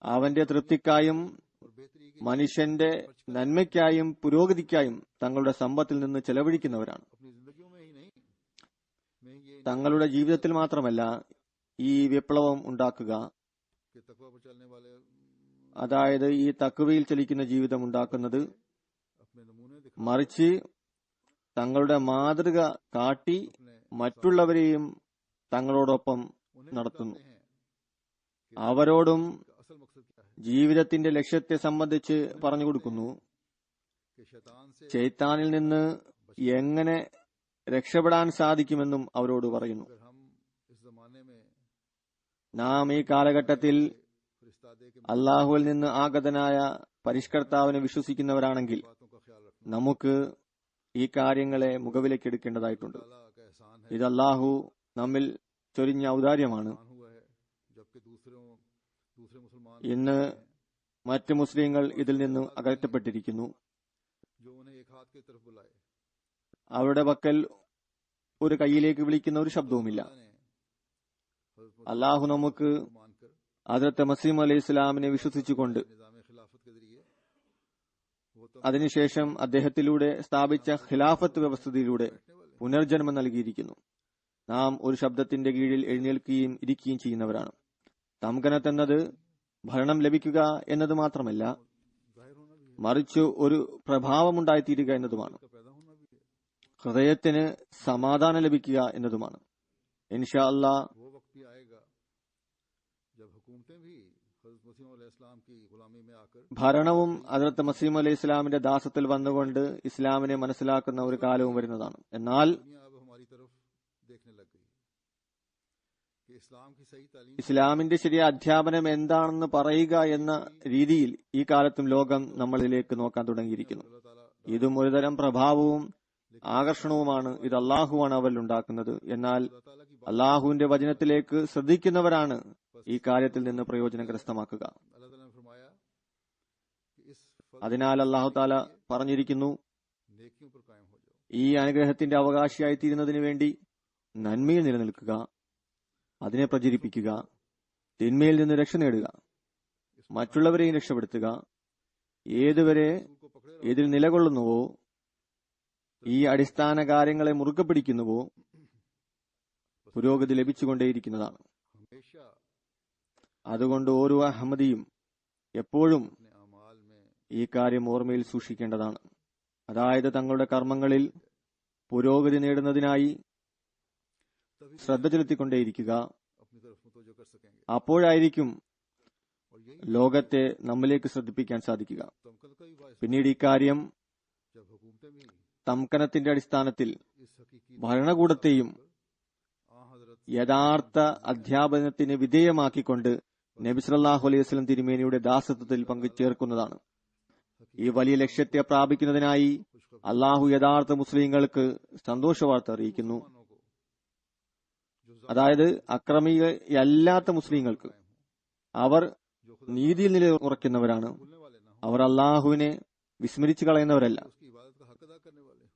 അവന്റെ തൃപ്തിക്കായും और बेहतरी की മനുഷ്യന്റെ നന്മയ്ക്കായും പുരോഗതിക്കായും തങ്ങളുടെ സമ്പത്തിൽ നിന്ന് ചെലവഴിക്കുന്നവരാണ്. अपनी जिंदगियों में ही नहीं में ये തങ്ങളുടെ ജീവിതത്തിൽ മാത്രമല്ല ഈ വിപ്ലവം ഉണ്ടാക്കുക, कि तकवा पर चलने वाले അതായത് ഈ തക്വയിൽ ചലിക്കുന്ന ജീവിതം ഉണ്ടാക്കുന്നത്, अपने नमूने दिखा മറിച്ച് തങ്ങളുടെ മാതൃക കാട്ടി अपने മറ്റുള്ളവരെയും തങ്ങളോടൊപ്പം उन्हें നടത്തുന്നു. बताते हैं അവരോടും कि असल मकसद क्या है, ജീവിതത്തിന്റെ ലക്ഷ്യത്തെ സംബന്ധിച്ച് പറഞ്ഞു കൊടുക്കുന്നു. कि शैतान से ശൈത്താനിൽ നിന്ന് എങ്ങനെ രക്ഷപ്പെടാൻ സാധിക്കുമെന്നും അവരോട് പറയുന്നു. अगर हम इस जमाने में നാം ഈ കാലഘട്ടത്തിൽ फरिश्तादे के അള്ളാഹുവിൽ നിന്ന് ആഗതനായ പരിഷ്കർത്താവിനെ വിശ്വസിക്കുന്നവരാണെങ്കിൽ बातों का ख्याल रखना നമുക്ക് ഈ കാര്യങ്ങളെ മുഖവിലേക്കെടുക്കേണ്ടതായിട്ടുണ്ട്. ताला का एहसान है, ഇത് അള്ളാഹു നമ്മിൽ ചൊരിഞ്ഞ ഔദാര്യമാണ്. एहसान हुआ है, जबकि दूसरे मुसलमान ഇന്ന് മറ്റ് മുസ്ലിങ്ങൾ ഇതിൽ നിന്ന് അകറ്റപ്പെട്ടിരിക്കുന്നു. जो उन्हें एक हाथ की तरफ बुलाए, അവരുടെ പക്കൽ ഒരു കൈയിലേക്ക് വിളിക്കുന്ന ഒരു ശബ്ദവുമില്ല. अल्लाह ने हज़रत അള്ളാഹു നമുക്ക് मुहम्मद को मानकर ഹദ്റത്ത് മസീഹ് അലൈഹി ഇസ്ലാമിനെ വിശ്വസിച്ചുകൊണ്ട് निज़ाम खिलाफत के जरिए അതിനുശേഷം അദ്ദേഹത്തിലൂടെ സ്ഥാപിച്ച ഖിലാഫത്ത് വ്യവസ്ഥയിലൂടെ പുനർജന്മം നൽകിയിരിക്കുന്നു. നാം ഒരു ശബ്ദത്തിന്റെ കീഴിൽ എഴുന്നേൽക്കുകയും ഇരിക്കുകയും ചെയ്യുന്നവരാണ്. തംകനത്ത് എന്നത് ഭരണം ലഭിക്കുക എന്നത് മാത്രമല്ല, മറിച്ച് ഒരു പ്രഭാവമുണ്ടായിത്തീരുക എന്നതുമാണ്. ഹൃദയത്തിന് സമാധാനം ലഭിക്കുക എന്നതുമാണ്. ഇൻഷാ അല്ലാ वो वक्त भी आएगा जब हुकूमतें भी हज़रत मसीह अलैहिस्सलाम की गुलामी में आकर ഭരണവും ഹദ്റത്ത് മസീഹ് അലൈഹി ഇസ്ലാമിന്റെ ദാസത്തിൽ വന്നുകൊണ്ട് ഇസ്ലാമിനെ മനസ്സിലാക്കുന്ന ഒരു കാലവും വരുന്നതാണ്. എന്നാൽ दुनिया अब हमारी तरफ देखने लग गई कि इस्लाम की सही तालीम ഇസ്ലാമിന്റെ ശരിയായ അധ്യാപനം എന്താണെന്ന് പറയുക എന്ന രീതിയിൽ ഈ കാലത്തും ലോകം നമ്മളിലേക്ക് നോക്കാൻ തുടങ്ങിയിരിക്കുന്നു. ഇതും ഒരുതരം പ്രഭാവവും ആകർഷണവുമാണ്. ഇത് അള്ളാഹുവാണ് അവരിൽ ഉണ്ടാക്കുന്നത്. എന്നാൽ അള്ളാഹുവിന്റെ വചനത്തിലേക്ക് ശ്രദ്ധിക്കുന്നവരാണ് ഈ കാര്യത്തിൽ നിന്ന് പ്രയോജനം കരസ്ഥമാക്കുക. अल्लाह ताला ने फरमाया कि इस അതിനാൽ അള്ളാഹു താല പറഞ്ഞിരിക്കുന്നു, नेकियों पर कायम हो जाओ. ഈ അനുഗ്രഹത്തിന്റെ അവകാശിയായി തീരുന്നതിന് വേണ്ടി നന്മയിൽ നിലനിൽക്കുക, അതിനെ പ്രചരിപ്പിക്കുക, തിന്മയിൽ നിന്ന് രക്ഷ നേടുക, മറ്റുള്ളവരെയും രക്ഷപ്പെടുത്തുക. ഏതുവരെ को पकड़े ഇതിൽ നിലകൊള്ളുന്നുവോ, ഈ അടിസ്ഥാന കാര്യങ്ങളെ മുറുകെ പിടിക്കുന്നുവോ, പുരോഗതി ലഭിച്ചുകൊണ്ടേയിരിക്കുന്നതാണ്. हमेशा അതുകൊണ്ട് ഓരോ അഹമ്മദിയും എപ്പോഴും अपने अमाल में ഈ काര്യം ഓർമ്മയിൽ സൂക്ഷിക്കേണ്ടതാണ്. അതായത് തങ്ങളുടെ കർമ്മങ്ങളിൽ പുരോഗതി നേടുന്നതിനായി तभी ശ്രദ്ധ ചെലുത്തിക്കൊണ്ടേയിരിക്കുക. अपनी तरफ मुतवज्जो कर सकेंगे. അപ്പോഴായിരിക്കും और यही ലോകത്തെ നമ്മിലേക്ക് ശ്രദ്ധിപ്പിക്കാൻ സാധിക്കുക. तमकल का भी बायस പിന്നീട് ഇക്കാര്യം जब हुकूमतें भी തംക്കനത്തിന്റെ അടിസ്ഥാനത്തിൽ इस हकीकी ഭരണകൂടത്തെയും आ हजरत യഥാർത്ഥ അധ്യാപനത്തിന് വിധേയമാക്കിക്കൊണ്ട് നബി സല്ലല്ലാഹു അലൈഹി വസല്ലം തിരുമേനിയുടെ ദാസത്വത്തിൽ പങ്കുചേർക്കുന്നതാണ്. ഈ വലിയ ലക്ഷ്യത്തെ പ്രാപിക്കുന്നതിനായി അള്ളാഹു യഥാർത്ഥ മുസ്ലിങ്ങൾക്ക് സന്തോഷവാർത്ത അറിയിക്കുന്നു. को जो അതായത് അക്രമിയല്ലാത്ത മുസ്ലിങ്ങൾക്ക് അവർ जो खुदा നീതിയിൽ നിലയുറയ്ക്കുന്നവരാണ്. भूलने वाले ना हो, അവർ അള്ളാഹുവിനെ വിസ്മരിച്ചു കളയുന്നവരല്ല, उसकी इबादत का हक अदा करने वाले हो,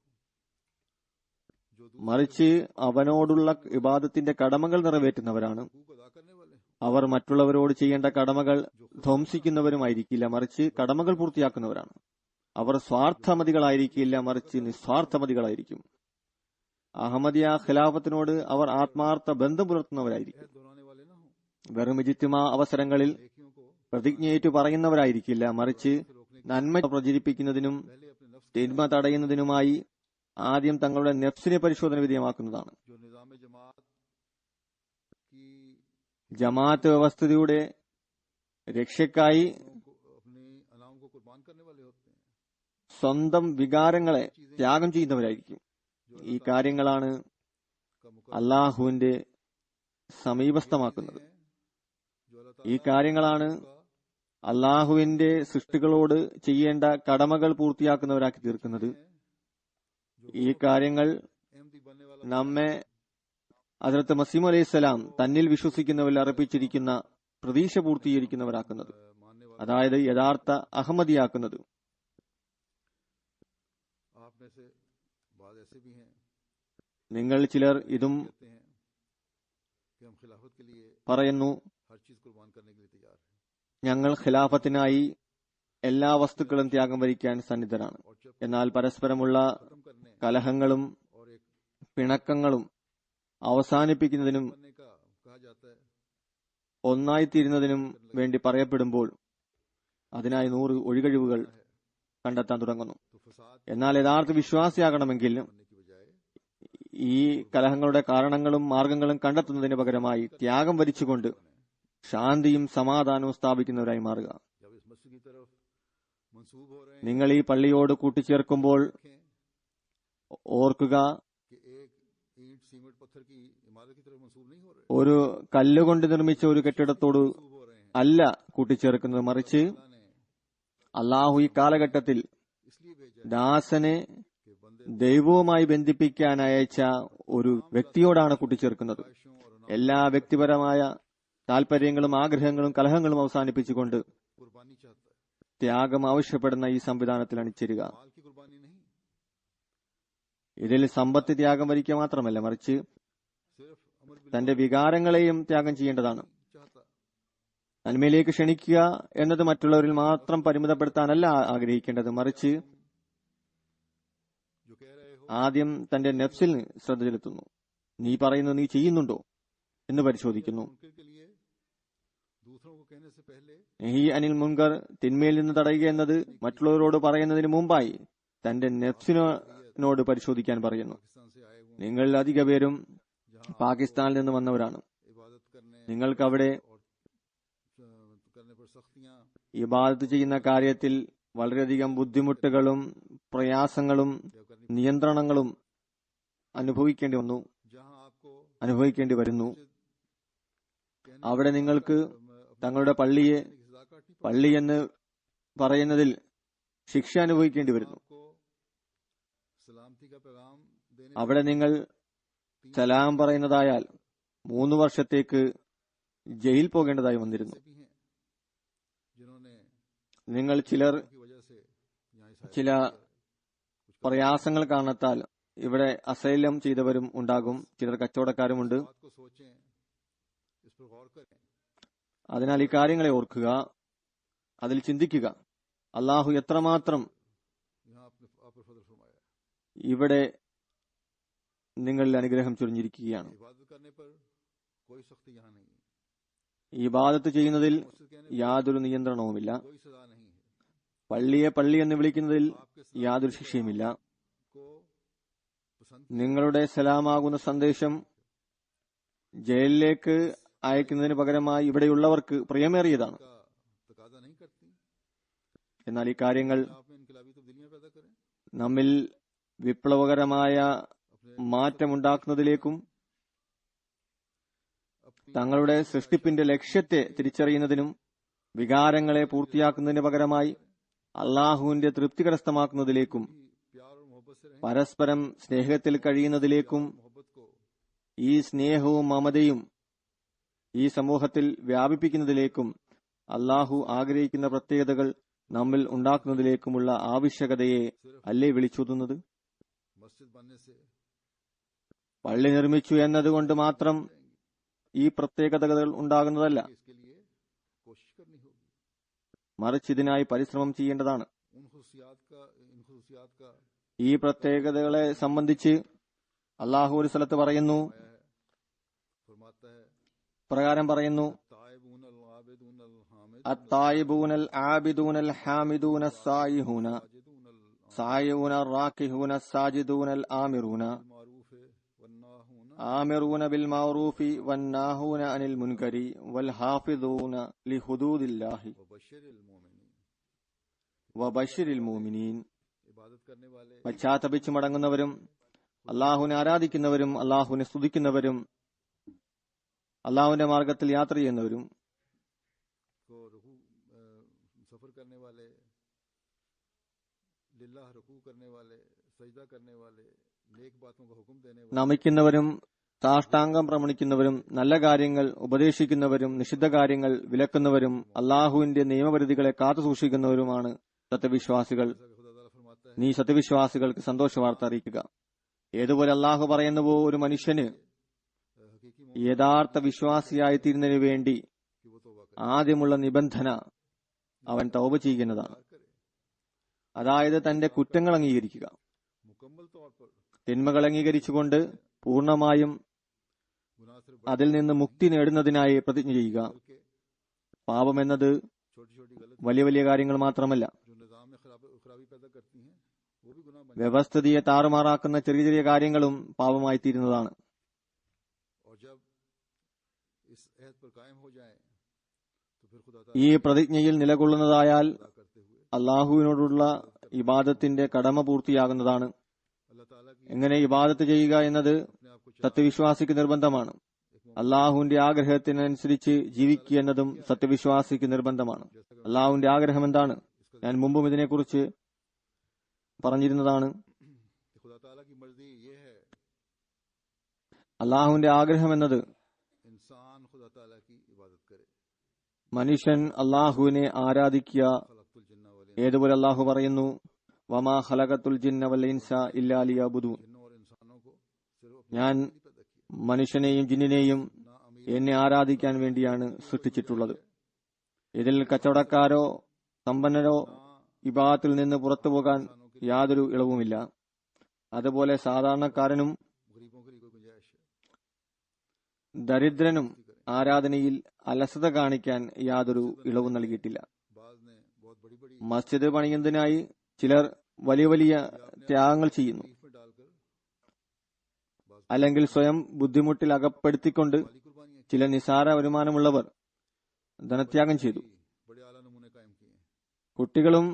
जो മറിച്ച് അവനോടുള്ള ഇബാദത്തിന്റെ കടമകൾ നിറവേറ്റുന്നവരാണ്. हकूक अदा करने वाले हो, അവർ മറ്റുള്ളവരോട് ചെയ്യേണ്ട കടമകൾ ധ്വംസിക്കുന്നവരുമായിരിക്കില്ല, മറിച്ച് കടമകൾ പൂർത്തിയാക്കുന്നവരാണ്. അവർ സ്വാർത്ഥമതികളായിരിക്കില്ല, മറിച്ച് നിസ്വാർത്ഥമതികളായിരിക്കും. അഹമ്മദിയ ഖിലാഫത്തിനോട് അവർ ആത്മാർത്ഥ ബന്ധം പുലർത്തുന്നവരായിരിക്കും. ऐद दोहराने वाले ना हो, വെറും ഇജ്തിമാ അവസരങ്ങളിൽ नेकियों को പ്രതിജ്ഞയേറ്റു പറയുന്നവരായിരിക്കില്ല, മറിച്ച് से रोकने के നന്മ പ്രചരിപ്പിക്കുന്നതിനും पहले अपने नफ्स തിന്മ തടയുന്നതിനുമായി ആദ്യം തങ്ങളുടെ നെഫ്സിനെ പരിശോധന വിധേയമാക്കുന്നതാണ്. जो निजाम जमात की ജമാഅത്ത് വ്യവസ്ഥയുടെ രക്ഷയ്ക്കായി अपनी अनाम को कुर्बान करने वाले होते हैं. സ്വന്തം വികാരങ്ങളെ ത്യാഗം ചെയ്യുന്നവരായിരിക്കും. ഈ കാര്യങ്ങളാണ് का मुकाबला അള്ളാഹുവിന്റെ സമീപസ്ഥമാക്കുന്നത്. जो अल्लाह ഈ കാര്യങ്ങളാണ് അള്ളാഹുവിന്റെ സൃഷ്ടികളോട് ചെയ്യേണ്ട കടമകൾ പൂർത്തിയാക്കുന്നവരാക്കി തീർക്കുന്നത്. ഈ കാര്യങ്ങൾ अहमदी बनने वाला നമ്മെ ഹദ്റത്ത് മസീഹ് അലൈഹിസ്സലാം തന്നിൽ വിശ്വസിക്കുന്നവരിൽ അർപ്പിച്ചിരിക്കുന്ന പ്രതീക്ഷ പൂർത്തീകരിക്കുന്നവരാക്കുന്നത്, मानने वाला അതായത് യഥാർത്ഥ അഹമ്മദിയാക്കുന്നത്. आप में से बाद ऐसे भी हैं നിങ്ങൾ ചിലർ ഇതും कहते हैं कि हम खिलाफत के लिए പറയുന്നു, हर चीज कुर्बान करने के लिए तैयार हैं, ഞങ്ങൾ ഖിലാഫത്തിനായി എല്ലാ വസ്തുക്കളും ത്യാഗം വരിക്കാൻ സന്നിദ്ധരാണ്. और जब എന്നാൽ പരസ്പരമുള്ള खत्म करने കലഹങ്ങളും और एक പിണക്കങ്ങളും അവസാനിപ്പിക്കുന്നതിനും बनने का कहा जाता है, ഒന്നായിത്തീരുന്നതിനും വേണ്ടി പറയപ്പെടുമ്പോൾ അതിനായി 100 ഒഴികഴിവുകൾ കണ്ടെത്താൻ തുടങ്ങുന്നു. तो फसाद എന്നാൽ യഥാർത്ഥ വിശ്വാസിയാകണമെങ്കിൽ बनने की बजाय ഈ കലഹങ്ങളുടെ കാരണങ്ങളും മാർഗങ്ങളും കണ്ടെത്തുന്നതിന് പകരമായി ത്യാഗം വരിച്ചുകൊണ്ട് ശാന്തിയും സമാധാനവും സ്ഥാപിക്കുന്നവരായി മാറുക. जब इस मस्जिद की तरफ मंसूब हो रहे हैं, നിങ്ങൾ ഈ പള്ളിയോട് കൂട്ടിച്ചേർക്കുമ്പോൾ देखें ഓർക്കുക, कि एक ईंट सीमेंट पत्थर की इमारत की तरफ मंसूब नहीं हो रहे, ഒരു കല്ലുകൊണ്ട് നിർമ്മിച്ച ഒരു കെട്ടിടത്തോട് मंसूब हो रहे हैं. അല്ല കൂട്ടിച്ചേർക്കുന്നത്, മറിച്ച് अल्लाह ने അള്ളാഹു ഈ കാലഘട്ടത്തിൽ इसलिए भेजा ദാസനെ कि बंदे ദൈവവുമായി ബന്ധിപ്പിക്കാൻ അയച്ച ഒരു വ്യക്തിയോടാണ് കൂട്ടിച്ചേർക്കുന്നത്. ख्वाहिशों और എല്ലാ വ്യക്തിപരമായ താൽപര്യങ്ങളും ആഗ്രഹങ്ങളും കലഹങ്ങളും അവസാനിപ്പിച്ചുകൊണ്ട് कुर्बानी चाहता है, ത്യാഗം ആവശ്യപ്പെടുന്ന ഈ സംവിധാനത്തിൽ അണിച്ചേരുക. माल की कुर्बानी नहीं, ഇതിൽ സമ്പത്ത് ത്യാഗം വരിക്കുക മാത്രമല്ല, മറിച്ച് सिर्फ अमर बिल തന്റെ വികാരങ്ങളെയും ത്യാഗം ചെയ്യേണ്ടതാണ്. चाहता, നന്മയിലേക്ക് ക്ഷണിക്കുക എന്നത് മറ്റുള്ളവരിൽ മാത്രം പരിമിതപ്പെടുത്താനല്ല ആഗ്രഹിക്കേണ്ടത്, മറിച്ച് जो कह रहे हो ആദ്യം തന്റെ നെഫ്സിൽ ശ്രദ്ധ ചെലുത്തുന്നു. നീ പറയുന്നത് നീ ചെയ്യുന്നുണ്ടോ എന്ന് പരിശോധിക്കുന്നു. मुनकर के लिए दूसरों को कहने से पहले നെഹി അനിൽ മുൻകർ, തിന്മയിൽ നിന്ന് തടയുക എന്നത് മറ്റുള്ളവരോട് പറയുന്നതിന് മുമ്പായി തന്റെ നെഫ്സിനോട് പരിശോധിക്കാൻ പറയുന്നു. पाकिस्तान से आए हुए നിങ്ങൾ അധിക പേരും പാകിസ്ഥാനിൽ നിന്ന് വന്നവരാണ്. इबादत करने നിങ്ങൾക്ക് അവിടെ और करने पर सख्तियां ഇബാദത്ത് ചെയ്യുന്ന കാര്യത്തിൽ വളരെയധികം ബുദ്ധിമുട്ടുകളും പ്രയാസങ്ങളും നിയന്ത്രണങ്ങളും അനുഭവിക്കേണ്ടി വരുന്നു. അവിടെ നിങ്ങൾക്ക് തങ്ങളുടെ പള്ളി എന്ന് പറയുന്നതിൽ ശിക്ഷ അനുഭവിക്കേണ്ടി വരുന്നു. അവിടെ നിങ്ങൾ സലാം പറയുന്നതായാൽ 3 വർഷത്തേക്ക് ജയിൽ പോകേണ്ടതായി വന്നിരുന്നു. നിങ്ങൾ ചില പ്രയാസങ്ങൾ കാരണത്താൽ ഇവിടെ അസൈലം ചെയ്തവരും ഉണ്ടാകും. ചിലർ കച്ചവടക്കാരുമുണ്ട്. അതിനാൽ ഈ കാര്യങ്ങളെ ഓർക്കുക, അതിൽ ചിന്തിക്കുക. അള്ളാഹു എത്രമാത്രം ഇവിടെ നിങ്ങളിൽ അനുഗ്രഹം ചൊരിഞ്ഞിരിക്കുകയാണ്. ഇബാദത്ത് ചെയ്യുന്നതിൽ യാതൊരു നിയന്ത്രണവുമില്ല. പള്ളിയെ പള്ളി എന്ന് വിളിക്കുന്നതിൽ യാതൊരു ശിക്ഷയുമില്ല. നിങ്ങളുടെ സലാമാകുന്ന സന്ദേശം ജയിലിലേക്ക് അയക്കുന്നതിന് പകരമായി ഇവിടെയുള്ളവർക്ക് പ്രിയമേറിയതാണ്. എന്നാൽ ഈ കാര്യങ്ങൾ നമ്മിൽ വിപ്ലവകരമായ മാറ്റമുണ്ടാക്കുന്നതിലേക്കും തങ്ങളുടെ സൃഷ്ടിപ്പിന്റെ ലക്ഷ്യത്തെ തിരിച്ചറിയുന്നതിനും വികാരങ്ങളെ പൂർത്തിയാക്കുന്നതിന് പകരമായി അള്ളാഹുവിന്റെ തൃപ്തി കരസ്ഥമാക്കുന്നതിലേക്കും പരസ്പരം സ്നേഹത്തിൽ കഴിയുന്നതിലേക്കും ഈ സ്നേഹവും മമതയും ഈ സമൂഹത്തിൽ വ്യാപിപ്പിക്കുന്നതിലേക്കും അള്ളാഹു ആഗ്രഹിക്കുന്ന പ്രത്യേകതകൾ നമ്മിൽ ഉണ്ടാക്കുന്നതിലേക്കുമുള്ള ആവശ്യകതയെ അല്ലേ വിളിച്ചോതുന്നത്? പള്ളി നിർമ്മിച്ചു എന്നതുകൊണ്ട് മാത്രം ഈ പ്രത്യേകതകൾ ഉണ്ടാകുന്നതല്ല, മറിച്ച് ഇതിനായി പരിശ്രമം ചെയ്യേണ്ടതാണ്. ഈ പ്രത്യേകതകളെ സംബന്ധിച്ച് അള്ളാഹു ഒരു സ്ഥലത്ത് പറയുന്നു, പ്രകാരം പറയുന്നു, അത്തായിബൂനൽ ആബിദൂനൽ ഹാമിദൂന സായിഹൂന സായിഊന റാക്കിഹൂന സാജിദൂനൽ ആമിറൂന ബിൽ മഅറൂഫി വന്നാഹൂന അനിൽ മുൻകരി വൽ ഹാഫിദൂന ലിഹുദൂദില്ലാഹി വബശ്ശിരിൽ മുഅ്മിനീൻ. പശ്ചാത്തപിച്ചു മടങ്ങുന്നവരും അള്ളാഹുവിനെ ആരാധിക്കുന്നവരും അള്ളാഹുവിനെ സ്തുതിക്കുന്നവരും അള്ളാഹുവിന്റെ മാർഗത്തിൽ യാത്ര ചെയ്യുന്നവരും നമിക്കുന്നവരും സാഷ്ടാംഗം പ്രമാണിക്കുന്നവരും നല്ല കാര്യങ്ങൾ ഉപദേശിക്കുന്നവരും നിഷിദ്ധ കാര്യങ്ങൾ വിലക്കുന്നവരും അള്ളാഹുവിന്റെ നിയമപരിധികളെ കാത്തു സൂക്ഷിക്കുന്നവരുമാണ് സത്യവിശ്വാസികൾ. നീ സത്യവിശ്വാസികൾക്ക് സന്തോഷവാർത്ത അറിയിക്കുക. ഏതുപോലെ അള്ളാഹു പറയുന്നുവോ, ഒരു മനുഷ്യന് യഥാർത്ഥ വിശ്വാസിയായിത്തീരുന്നതിനു വേണ്ടി ആദ്യമുള്ള നിബന്ധന അവൻ തൗബ ചെയ്യുന്നതാണ്. അതായത് തന്റെ കുറ്റങ്ങൾ അംഗീകരിക്കുക. തിന്മകൾ അംഗീകരിച്ചുകൊണ്ട് പൂർണ്ണമായും അതിൽ നിന്ന് മുക്തി നേടുന്നതിനായി പ്രതിജ്ഞ ചെയ്യുക. പാപമെന്നത് വലിയ വലിയ കാര്യങ്ങൾ മാത്രമല്ല, വ്യവസ്ഥിതിയെ താറുമാറാക്കുന്ന ചെറിയ ചെറിയ കാര്യങ്ങളും പാപമായി തീരുന്നതാണ്. ഈ പ്രതിജ്ഞയിൽ നിലകൊള്ളുന്നതായാൽ അള്ളാഹുവിനോടുള്ള ഇബാദത്തിന്റെ കടമ പൂർത്തിയാകുന്നതാണ്. എങ്ങനെ ഇബാദത്ത് ചെയ്യുക എന്നത് സത്യവിശ്വാസിക്ക് നിർബന്ധമാണ്. അള്ളാഹുവിന്റെ ആഗ്രഹത്തിനനുസരിച്ച് ജീവിക്കുക എന്നതും സത്യവിശ്വാസിക്ക് നിർബന്ധമാണ്. അള്ളാഹുവിന്റെ ആഗ്രഹം എന്താണ്? ഞാൻ മുമ്പും ഇതിനെക്കുറിച്ച് പറഞ്ഞിരുന്നതാണ്. അള്ളാഹുവിന്റെ ആഗ്രഹം എന്നത് മനുഷ്യൻ അള്ളാഹുവിനെ ആരാധിക്കുക. ഏതുപോലെ അള്ളാഹു പറയുന്നു, വമാ ഖലഖത്തുൽ ജിന്ന വൽ ഇൻസ ഇല്ലാ ലിയഅ്ബുദൂൻ. ഞാൻ മനുഷ്യനെയും ജിന്നിനെയും എന്നെ ആരാധിക്കാൻ വേണ്ടിയാണ് സൃഷ്ടിച്ചിട്ടുള്ളത്. ഇതിൽ കച്ചവടക്കാരോ സമ്പന്നരോ ഇബാദത്തിൽ നിന്ന് പുറത്തു പോകാൻ യാതൊരു ഇളവുമില്ല. അതുപോലെ സാധാരണക്കാരനും गरीबों के लिए कोई गुंजाइश है? ദരിദ്രനും ആരാധനയിൽ അലസത കാണിക്കാൻ യാതൊരു ഇളവും നൽകിയിട്ടില്ല. बाज ने बहुत बड़ी बड़ी മസ്ജിദ് പണിയുന്നതിനായി ചിലർ വലിയ വലിയ ത്യാഗങ്ങൾ ചെയ്യുന്നു. तकलीफ में डालकर അല്ലെങ്കിൽ സ്വയം ബുദ്ധിമുട്ടിൽ അകപ്പെടുത്തിക്കൊണ്ട് वाली कुर्बानियां ചില നിസാര വരുമാനമുള്ളവർ ധനത്യാഗം ചെയ്തു. बड़े आला नमूने कायम किए हैं. കുട്ടികളും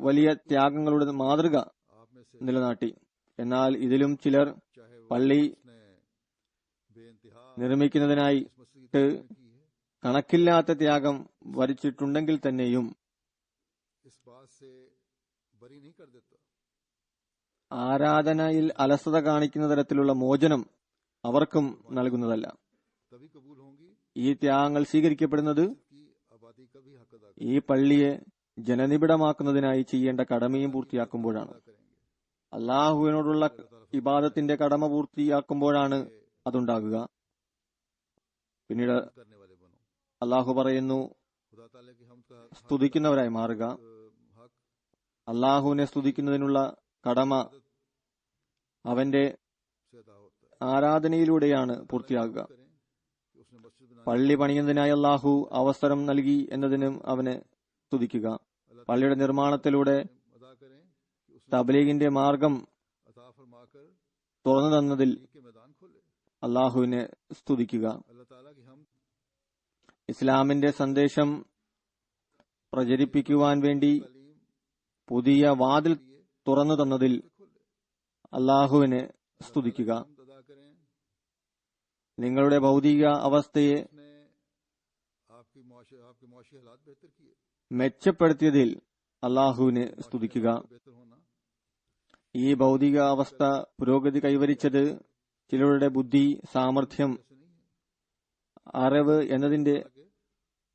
വലിയ ത്യാഗങ്ങളുടെ മാതൃക आप में से നിലനാട്ടി. എന്നാൽ ഇതിലും ചിലർ चाहे वो പള്ളി उसने बेइंतहा നിർമ്മിക്കുന്നതിനായി इस मस्जिद की तामीर में की है, കണക്കില്ലാത്ത ത്യാഗം വരിച്ചിട്ടുണ്ടെങ്കിൽ തന്നെയും इस बात से बरी नहीं कर देता. ആരാധനയിൽ അലസത കാണിക്കുന്ന തരത്തിലുള്ള മോചനം അവർക്കും നൽകുന്നതല്ല. तभी कबूल होंगी ഈ ത്യാഗങ്ങൾ സ്വീകരിക്കപ്പെടുന്നത് की आबादी का भी हक अदा ഈ പള്ളിയെ ജനനിബിഡമാക്കുന്നതിനായി ചെയ്യേണ്ട കടമയും പൂർത്തിയാക്കുമ്പോഴാണ്. करेंगे. അള്ളാഹുവിനോടുള്ള ഇബാദത്തിന്റെ കടമ പൂർത്തിയാക്കുമ്പോഴാണ് അതുണ്ടാകുക. പിന്നീട് करने वाले बनो. അള്ളാഹു പറയുന്നു, खुदा ताला की हमद का സ്തുതിക്കുന്നവരായി മാറുക. हक അള്ളാഹുവിനെ സ്തുതിക്കുന്നതിനുള്ള കടമ അവന്റെ से अदा होता है. ആരാധനയിലൂടെയാണ് പൂർത്തിയാകുക. करें कि उसने मस्जिद बनाने പള്ളി പണിയുന്നതിനായി അള്ളാഹു അവസരം നൽകി എന്നതിനും അവനെ സ്തുതിക്കുക. പള്ളിയുടെ നിർമ്മാണത്തിലൂടെ अदा करें कि उसने തബ്ലീഗിന്റെ മാർഗം अता फरमाकर തുറന്നു തന്നതിൽ के मैदान खोले. അള്ളാഹുവിനെ സ്തുതിക്കുക. अल्लाह ताला की हम ഇസ്ലാമിന്റെ സന്ദേശം പ്രചരിപ്പിക്കുവാൻ വേണ്ടി तालीम പുതിയ വാതിൽ തുറന്നു തന്നതിൽ അള്ളാഹുവിനെ സ്തുതിക്കുക. हमद अदा करें. നിങ്ങളുടെ ഭൗതിക അവസ്ഥയെ उसने आपके मुआशी हालात बेहतर किए. മെച്ചപ്പെടുത്തിയതിൽ അള്ളാഹുവിനെ സ്തുതിക്കുക. बेहतर होना ഈ ഭൗതിക അവസ്ഥ പുരോഗതി കൈവരിച്ചത് ചിലരുടെ ബുദ്ധി, സാമർഥ്യം, ऐसे नहीं है. അറിവ് എന്നതിന്റെ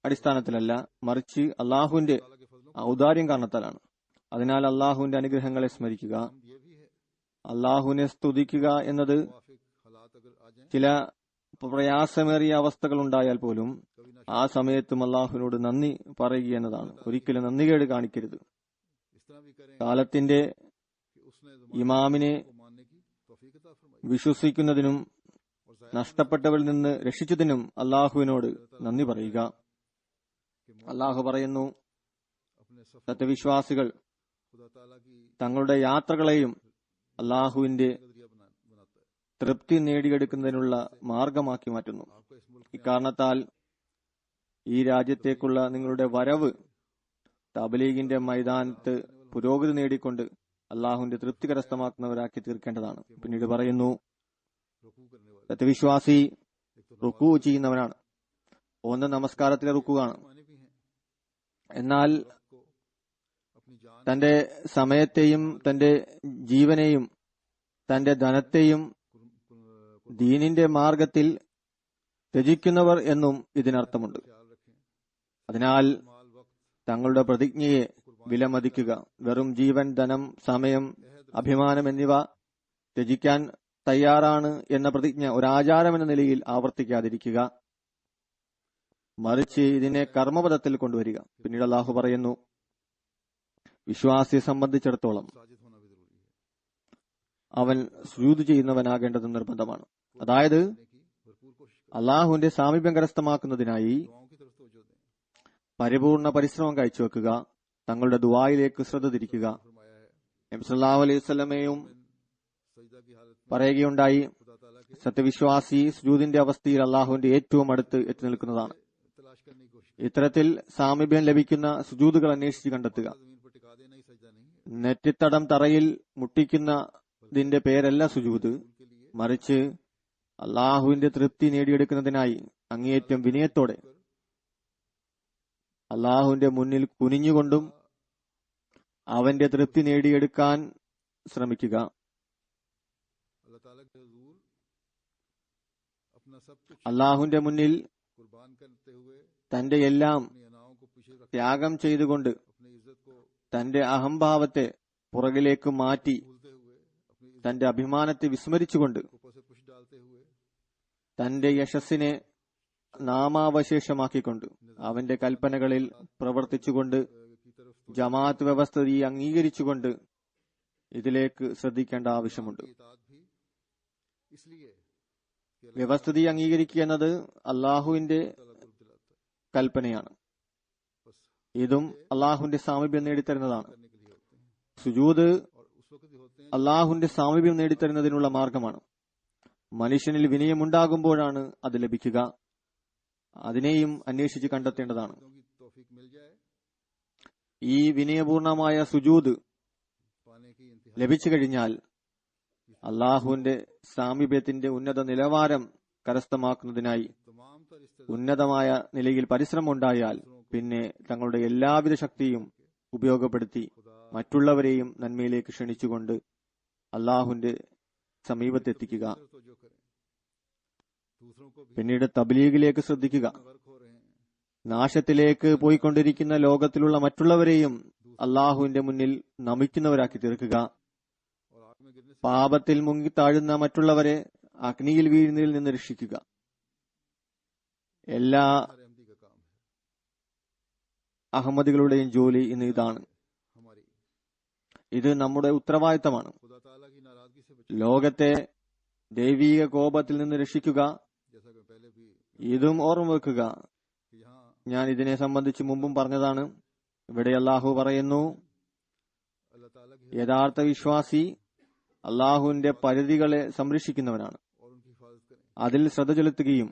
അടിസ്ഥാനത്തിലല്ല, മറിച്ച് അള്ളാഹുവിന്റെ ताला के फजलों ഔദാര്യം കാരണത്താലാണ്. അതിനാൽ അള്ളാഹുവിന്റെ അനുഗ്രഹങ്ങളെ സ്മരിക്കുക. हम ये भी है അള്ളാഹുവിനെ സ്തുതിക്കുക എന്നത് मुआफिक हालात अगर आ जाएं ചില പ്രയാസമേറിയ അവസ്ഥകൾ ഉണ്ടായാൽ പോലും कभी ना ആ സമയത്തും അള്ളാഹുവിനോട് നന്ദി പറയുക എന്നതാണ്. ഒരിക്കലും നന്ദികേട് കാണിക്കരുത്. इस तरह भी करें കാലത്തിന്റെ कि उसने ഇമാമിനെ को मानने की तौफीक अता फरमाई വിശ്വസിക്കുന്നതിനും और जाहिर നഷ്ടപ്പെട്ടവരിൽ നിന്ന് രക്ഷിച്ചതിനും അള്ളാഹുവിനോട് നന്ദി പറയുക. कि അള്ളാഹു പറയുന്നു, अपने सफर സത്യവിശ്വാസികൾ खुदा ताला की തങ്ങളുടെ യാത്രകളെയും അള്ളാഹുവിന്റെ नजरिया बनाता है. തൃപ്തി നേടിയെടുക്കുന്നതിനുള്ള മാർഗമാക്കി മാറ്റുന്നു. आपका इस मुल्क ഇക്കാരണത്താൽ ഈ രാജ്യത്തേക്കുള്ള നിങ്ങളുടെ വരവ് തബ്ലീഗിന്റെ മൈതാനത്ത് പുരോഗതി നേടിക്കൊണ്ട് അള്ളാഹുവിന്റെ തൃപ്തി കരസ്ഥമാക്കുന്നവരാക്കി തീർക്കേണ്ടതാണ്. പിന്നീട് പറയുന്നു, रुकू करने वाले സത്യവിശ്വാസി एक तो റുക്കു ചെയ്യുന്നവനാണ്. ഒന്ന് നമസ്കാരത്തിലെ റുക്കുവാണ്. माने भी हैं. എന്നാൽ वक्त को अपनी जान തന്റെ സമയത്തെയും തന്റെ ജീവനെയും തന്റെ ധനത്തെയും ദീനിന്റെ മാർഗത്തിൽ ത്യജിക്കുന്നവർ എന്നും ഇതിനർത്ഥമുണ്ട്. ख्याल रखें. അതിനാൽ माल वक्त തങ്ങളുടെ പ്രതിജ്ഞയെ വിലമതിക്കുക. വെറും ജീവൻ, ധനം, സമയം, അഭിമാനം എന്നിവ ത്യജിക്കാൻ തയ്യാറാണ് എന്ന പ്രതിജ്ഞ ഒരാചാരം എന്ന നിലയിൽ ആവർത്തിക്കാതിരിക്കുക. മറിച്ച് ഇതിനെ കർമ്മപദത്തിൽ കൊണ്ടുവരിക. പിന്നീട് അള്ളാഹു പറയുന്നു, വിശ്വാസിയെ സംബന്ധിച്ചിടത്തോളം साजिद होना भी जरूरी है. അവൻ സുജൂദ് ചെയ്യുന്നവനാകേണ്ടത് നിർബന്ധമാണ്. അതായത് करने की भरपूर कोशिश करें. അള്ളാഹുവിന്റെ സാമീപ്യം കരസ്ഥമാക്കുന്നതിനായി दुआओं की तरफ तवज्जो दें. പരിപൂർണ പരിശ്രമം കാഴ്ചവെക്കുക. തങ്ങളുടെ ദുആയിലേക്ക് ശ്രദ്ധ തിരിക്കുക. फरमाया है നബി സല്ലല്ലാഹു അലൈഹി വസല്ലമയും सजदा की हालत में പറയുകയുണ്ടായി, खुदा ताला के സത്യവിശ്വാസി സുജൂദിന്റെ അവസ്ഥയിൽ അള്ളാഹുവിന്റെ ഏറ്റവും അടുത്ത് എത്തി നിൽക്കുന്നതാണ്. तलाश करने की कोशिश ഇത്തരത്തിൽ സാമീപ്യം ലഭിക്കുന്ന സുജൂദുകൾ അന്വേഷിച്ച് കണ്ടെത്തുക. जमीन पर टिका देना ही सजदा नहीं है. നെറ്റിത്തടം തറയിൽ മുട്ടിക്കുന്നതിന്റെ പേരല്ല സുജൂദ്, उनके लिए മറിച്ച് അള്ളാഹുവിന്റെ തൃപ്തി നേടിയെടുക്കുന്നതിനായി അങ്ങേയറ്റം വിനയത്തോടെ അള്ളാഹുവിന്റെ മുന്നിൽ കുനിഞ്ഞുകൊണ്ടും അവന്റെ തൃപ്തി നേടിയെടുക്കാൻ ശ്രമിക്കുക. अल्लाह ताला के हुजूर अपना सब कुछ അള്ളാഹുവിന്റെ മുന്നിൽ कुर्बान करते हुए തന്റെ എല്ലാം अपनी अनाओं को पीछे रख ത്യാഗം ചെയ്തുകൊണ്ട് अपनी इज्जत को തന്റെ അഹംഭാവത്തെ പുറകിലേക്ക് മാറ്റി भूलते हुए अपनी इज्जत തന്റെ അഭിമാനത്തെ വിസ്മരിച്ചുകൊണ്ട് को ऊपर से कुछ डालते हुए തന്റെ യശസ്സിനെ നാമാവശേഷമാക്കിക്കൊണ്ട് അവന്റെ കൽപ്പനകളിൽ പ്രവർത്തിച്ചുകൊണ്ട് ജമാഅത്ത് വ്യവസ്ഥയെ അംഗീകരിച്ചുകൊണ്ട് ഇതിലേക്ക് ശ്രദ്ധിക്കേണ്ട ആവശ്യമുണ്ട്. വ്യവസ്ഥിതി അംഗീകരിക്കുക എന്നത് അള്ളാഹുവിന്റെ കൽപ്പനയാണ്. ഇതും അള്ളാഹുവിന്റെ സാമീപ്യം നേടിത്തരുന്നതാണ്. സുജൂദ് അള്ളാഹുവിന്റെ സാമീപ്യം നേടിത്തരുന്നതിനുള്ള മാർഗമാണ്. മനുഷ്യനിൽ വിനയമുണ്ടാകുമ്പോഴാണ് അത് ലഭിക്കുക. അതിനെയും അന്വേഷിച്ച് കണ്ടെത്തേണ്ടതാണ്. ഈ വിനയപൂർണമായ സുജൂദ് ലഭിച്ചു കഴിഞ്ഞാൽ അള്ളാഹുവിന്റെ സാമീപ്യത്തിന്റെ ഉന്നത നിലവാരം കരസ്ഥമാക്കുന്നതിനായി ഉന്നതമായ നിലയിൽ പരിശ്രമം ഉണ്ടായാൽ പിന്നെ തങ്ങളുടെ എല്ലാവിധ ശക്തിയും ഉപയോഗപ്പെടുത്തി മറ്റുള്ളവരെയും നന്മയിലേക്ക് ക്ഷണിച്ചുകൊണ്ട് അള്ളാഹുവിന്റെ സമീപത്തെത്തിക്കുക. പിന്നീട് തബ്ലീഗിലേക്ക് ശ്രദ്ധിക്കുക. നാശത്തിലേക്ക് പോയിക്കൊണ്ടിരിക്കുന്ന ലോകത്തിലുള്ള മറ്റുള്ളവരെയും അള്ളാഹുവിന്റെ മുന്നിൽ നമിക്കുന്നവരാക്കി തീർക്കുക. പാപത്തിൽ മുങ്ങി താഴുന്ന മറ്റുള്ളവരെ അഗ്നിയിൽ വീഴുന്നതിൽ നിന്ന് രക്ഷിക്കുക. എല്ലാ അഹമ്മദികളുടെയും ജോലി ഇന്ന് ഇതാണ്. ഇത് നമ്മുടെ ഉത്തരവാദിത്തമാണ്. ലോകത്തെ ദൈവീക കോപത്തിൽ നിന്ന് രക്ഷിക്കുക. ഇതും ഓർമ്മ വെക്കുക. ഞാൻ ഇതിനെ സംബന്ധിച്ച് മുമ്പും പറഞ്ഞതാണ്. ഇവിടെ അള്ളാഹു പറയുന്നു, യഥാർത്ഥ വിശ്വാസി അള്ളാഹുവിന്റെ പരിധികളെ സംരക്ഷിക്കുന്നവനാണ്. അതിൽ ശ്രദ്ധ ചെലുത്തുകയും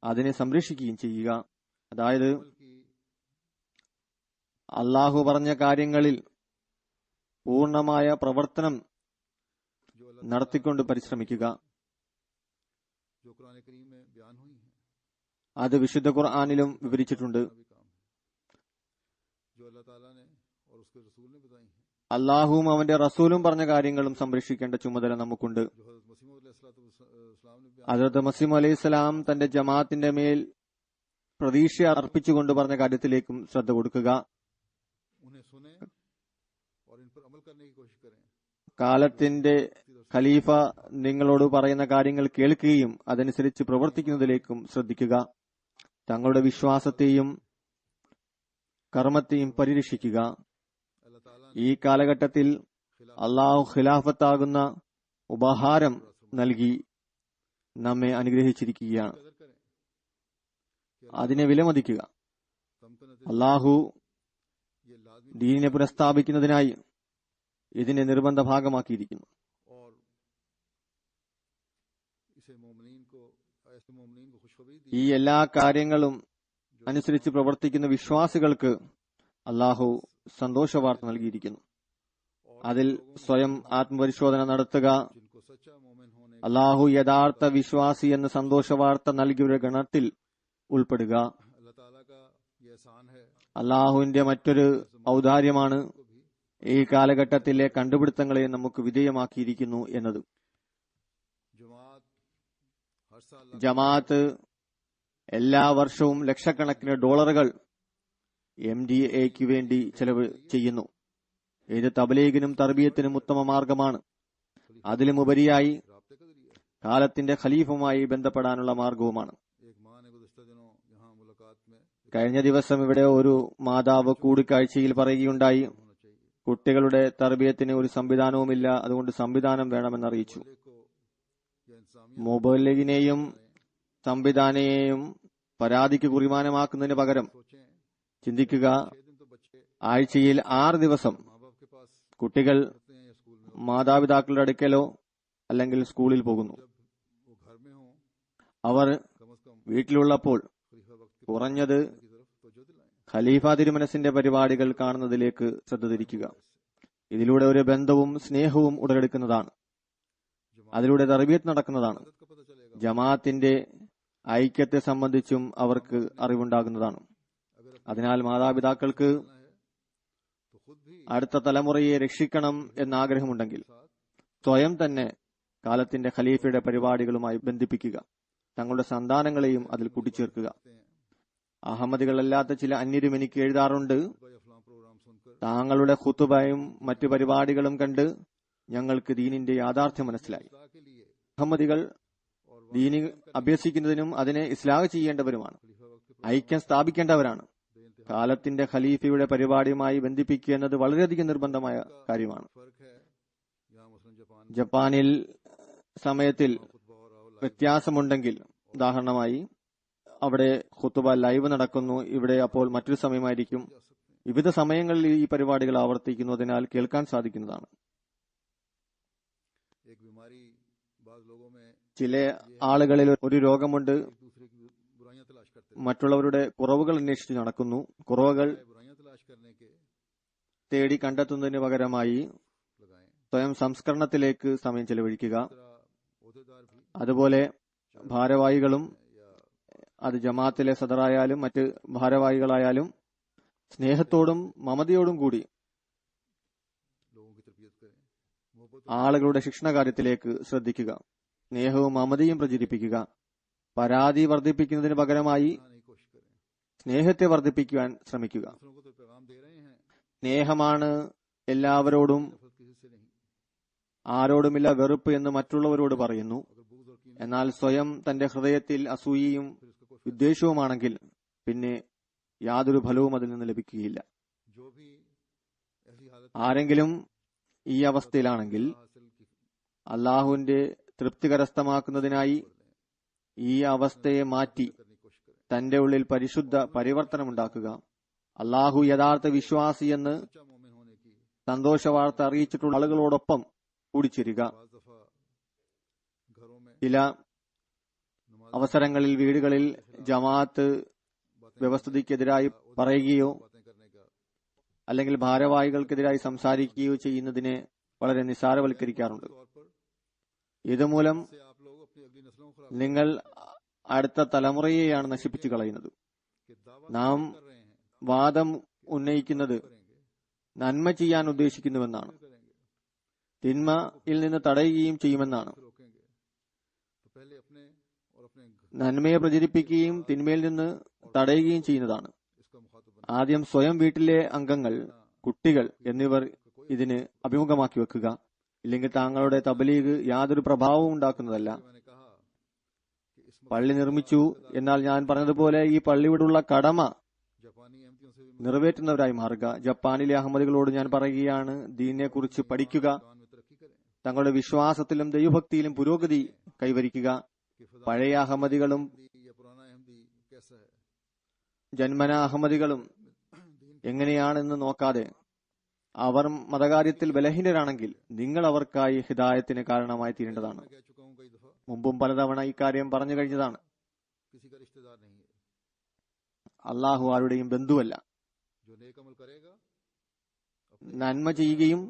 അതിനെ സംരക്ഷിക്കുകയും ചെയ്യുക. അതായത് അള്ളാഹു പറഞ്ഞ കാര്യങ്ങളിൽ പൂർണമായ പ്രവർത്തനം നടത്തിക്കൊണ്ട് പരിശ്രമിക്കുക. അത് വിശുദ്ധ ഖുർആനിലും വിവരിച്ചിട്ടുണ്ട്. അള്ളാഹുവും അവന്റെ റസൂലും പറഞ്ഞ കാര്യങ്ങളും സംരക്ഷിക്കേണ്ട ചുമതല നമുക്കുണ്ട്. ഹദ്റത്ത് മസീഹ് അലൈഹിസ്സലാം തന്റെ ജമാഅത്തിന്റെ മേൽ പ്രതീക്ഷ അർപ്പിച്ചുകൊണ്ട് പറഞ്ഞ കാര്യത്തിലേക്കും ശ്രദ്ധ കൊടുക്കുക. കാലത്തിന്റെ ഖലീഫ നിങ്ങളോട് പറയുന്ന കാര്യങ്ങൾ കേൾക്കുകയും അതനുസരിച്ച് പ്രവർത്തിക്കുന്നതിലേക്കും ശ്രദ്ധിക്കുക. തങ്ങളുടെ വിശ്വാസത്തെയും കർമ്മത്തെയും പരിരക്ഷിക്കുക. ഈ കാലഘട്ടത്തിൽ അള്ളാഹു ഖിലാഫത്താകുന്ന ഉപഹാരം നൽകി നമ്മെ അനുഗ്രഹിച്ചിരിക്കുകയാണ്. അതിനെ വിലമതിക്കുക. അള്ളാഹു ദീനിനെ പുനഃസ്ഥാപിക്കുന്നതിനായി ഇതിനെ നിർബന്ധ ഭാഗമാക്കിയിരിക്കുന്നു. ഈ എല്ലാ കാര്യങ്ങളും അനുസരിച്ച് പ്രവർത്തിക്കുന്ന വിശ്വാസികൾക്ക് അള്ളാഹു സന്തോഷവാർത്ത നൽകിയിരിക്കുന്നു. അതിൽ സ്വയം ആത്മപരിശോധന നടത്തുക. അള്ളാഹു യഥാർത്ഥ വിശ്വാസി എന്ന സന്തോഷവാർത്ത നൽകിയവരുടെ ഗണത്തിൽ ഉൾപ്പെടുക. അള്ളാഹുവിന്റെ മറ്റൊരു ഔദാര്യമാണ് ഈ കാലഘട്ടത്തിലെ കണ്ടുപിടുത്തങ്ങളെ നമുക്ക് വിധേയമാക്കിയിരിക്കുന്നു എന്നത്. ജമാഅത്ത് എല്ലാ വർഷവും ലക്ഷക്കണക്കിന് ഡോളറുകൾ MDAക്ക് വേണ്ടി ചെലവ് ചെയ്യുന്നു. ഇത് തബ്ലീഗിനും തർബിയത്തിനും ഉത്തമ മാർഗമാണ്. അതിലുമുപരിയായി കാലത്തിന്റെ ഖലീഫുമായി ബന്ധപ്പെടാനുള്ള മാർഗവുമാണ്. കഴിഞ്ഞ ദിവസം ഇവിടെ ഒരു മാതാവ് കൂടിക്കാഴ്ചയിൽ പറയുകയുണ്ടായി, കുട്ടികളുടെ തർബിയത്തിന് ഒരു സംവിധാനവുമില്ല, അതുകൊണ്ട് സംവിധാനം വേണമെന്നറിയിച്ചു. മൊബൈലിനെയും സംവിധാനയെയും പരാതിക്ക് കുറിമാനമാക്കുന്നതിന് പകരം ചിന്തിക്കുക, ആഴ്ചയിൽ 6 ദിവസം കുട്ടികൾ മാതാപിതാക്കളുടെ അടുക്കലോ അല്ലെങ്കിൽ സ്കൂളിൽ പോകുന്നു. അവർ വീട്ടിലുള്ളപ്പോൾ കുറഞ്ഞത് ഖലീഫ തിരുമനസിന്റെ പരിപാടികൾ കാണുന്നതിലേക്ക് ശ്രദ്ധ തിരിക്കുക. ഇതിലൂടെ ഒരു ബന്ധവും സ്നേഹവും ഉടലെടുക്കുന്നതാണ്. അതിലൂടെ തർബിയത്ത് നടക്കുന്നതാണ്. ജമാഅത്തിന്റെ ഐക്യത്തെ സംബന്ധിച്ചും അവർക്ക് അറിവുണ്ടാകുന്നതാണ്. അതിനാൽ മാതാപിതാക്കൾക്ക് അടുത്ത തലമുറയെ രക്ഷിക്കണം എന്നാഗ്രഹമുണ്ടെങ്കിൽ സ്വയം തന്നെ കാലത്തിന്റെ ഖലീഫയുടെ പരിപാടികളുമായി ബന്ധിപ്പിക്കുക. തങ്ങളുടെ സന്താനങ്ങളെയും അതിൽ കൂട്ടിച്ചേർക്കുക. അഹമ്മദികളല്ലാത്ത ചില അന്യരും എനിക്ക് എഴുതാറുണ്ട്, താങ്കളുടെ ഖുതുബയും മറ്റു പരിപാടികളും കണ്ട് ഞങ്ങൾക്ക് ദീനിന്റെ യാഥാർത്ഥ്യം മനസ്സിലായി. അഹമ്മദികൾ ദീനി അഭ്യസിക്കുന്നതിനും അതിനെ ഇസ്ലാഹ് ചെയ്യേണ്ടവരുമാണ്. ഐക്യം സ്ഥാപിക്കേണ്ടവരാണ്. കാലത്തിന്റെ ഖലീഫയുടെ പരിപാടിയുമായി ബന്ധിപ്പിക്കുക എന്നത് വളരെയധികം നിർബന്ധമായ കാര്യമാണ്. ജപ്പാനിൽ സമയത്തിൽ വ്യത്യാസമുണ്ടെങ്കിൽ, ഉദാഹരണമായി അവിടെ ഖുതുബ ലൈവ് നടക്കുന്നു, ഇവിടെ അപ്പോൾ മറ്റൊരു സമയമായിരിക്കും. വിവിധ സമയങ്ങളിൽ ഈ പരിപാടികൾ ആവർത്തിക്കുന്നതിനാൽ കേൾക്കാൻ സാധിക്കുന്നതാണ്. ചില ആളുകളിൽ ഒരു രോഗമുണ്ട്, മറ്റുള്ളവരുടെ കുറവുകൾ അന്വേഷിച്ച് നടക്കുന്നു. കുറവുകൾ തേടി കണ്ടെത്തുന്നതിന് പകരമായി സ്വയം സംസ്കരണത്തിലേക്ക് സമയം ചെലവഴിക്കുക. അതുപോലെ ഭാരവാഹികളും, അത് ജമാഅത്തിലെ സദറായാലും മറ്റ് ഭാരവാഹികളായാലും, സ്നേഹത്തോടും മമതയോടും കൂടി ആളുകളുടെ ശിക്ഷണ കാര്യത്തിലേക്ക് ശ്രദ്ധിക്കുക. സ്നേഹവും മമതയും പ്രചരിപ്പിക്കുക. പരാതി വർദ്ധിപ്പിക്കുന്നതിന് പകരമായി സ്നേഹത്തെ വർദ്ധിപ്പിക്കുവാൻ ശ്രമിക്കുക. സ്നേഹമാണ് എല്ലാവരോടും, ആരോടുമില്ല വെറുപ്പ് എന്ന് മറ്റുള്ളവരോട് പറയുന്നു. എന്നാൽ സ്വയം തന്റെ ഹൃദയത്തിൽ അസൂയയും വിദ്വേഷവുമാണെങ്കിൽ പിന്നെ യാതൊരു ഫലവും അതിൽ നിന്ന് ലഭിക്കുകയില്ല. ആരെങ്കിലും ഈ അവസ്ഥയിലാണെങ്കിൽ അള്ളാഹുവിന്റെ തൃപ്തി കരസ്ഥമാക്കുന്നതിനായി ഈ അവസ്ഥയെ മാറ്റി തന്റെ ഉള്ളിൽ പരിശുദ്ധ പരിവർത്തനമുണ്ടാക്കുക. അള്ളാഹു യഥാർത്ഥ വിശ്വാസിയെന്ന് സന്തോഷവാർത്ത അറിയിച്ചിട്ടുള്ള ആളുകളോടൊപ്പം കൂടിച്ചേരുക. ചില അവസരങ്ങളിൽ വീടുകളിൽ ജമാഅത്ത് വ്യവസ്ഥിതിക്കെതിരായി പറയുകയോ അല്ലെങ്കിൽ ഭാരവാഹികൾക്കെതിരായി സംസാരിക്കുകയോ ചെയ്യുന്നതിനെ വളരെ നിസ്സാരവൽക്കരിക്കാറുണ്ട്. ഇതുമൂലം നിങ്ങൾ അടുത്ത തലമുറയെയാണ് നശിപ്പിച്ചു കളയുന്നത്. നാം വാദം ഉന്നയിക്കുന്നത് നന്മ ചെയ്യാൻ ഉദ്ദേശിക്കുന്നുവെന്നാണ്, തിന്മയിൽ നിന്ന് തടയുകയും ചെയ്യുമെന്നാണ്. നന്മയെ പ്രചരിപ്പിക്കുകയും തിന്മയിൽ നിന്ന് തടയുകയും ചെയ്യുന്നതാണ്. ആദ്യം സ്വയം വീട്ടിലെ അംഗങ്ങൾ, കുട്ടികൾ എന്നിവർ ഇതിന് അഭിമുഖമാക്കി വെക്കുക. ഇല്ലെങ്കിൽ താങ്കളുടെ തബ്ലീഗ് യാതൊരു പ്രഭാവവും ഉണ്ടാക്കുന്നതല്ല. പള്ളി നിർമ്മിച്ചു, എന്നാൽ ഞാൻ പറഞ്ഞതുപോലെ ഈ പള്ളിയോടുള്ള കടമ നിറവേറ്റുന്നവരായി മാറുക. ജപ്പാനിലെ അഹമ്മദികളോട് ഞാൻ പറയുകയാണ്, ദീനിനെ കുറിച്ച് പഠിക്കുക, തങ്ങളുടെ വിശ്വാസത്തിലും ദൈവഭക്തിയിലും പുരോഗതി കൈവരിക്കുക. പഴയ അഹമ്മദികളും ജന്മന അഹമ്മദികളും എങ്ങനെയാണെന്ന് നോക്കാതെ അവർ മതകാര്യത്തിൽ ബലഹീനരാണെങ്കിൽ നിങ്ങൾ അവർക്കായി ഹിദായത്തിന് കാരണമായി തീരേണ്ടതാണ്. മുമ്പും പലതവണ ഇക്കാര്യം പറഞ്ഞു കഴിഞ്ഞതാണ്. അള്ളാഹു ആരുടെയും ബന്ധുവല്ല. നന്മ ചെയ്യുകയും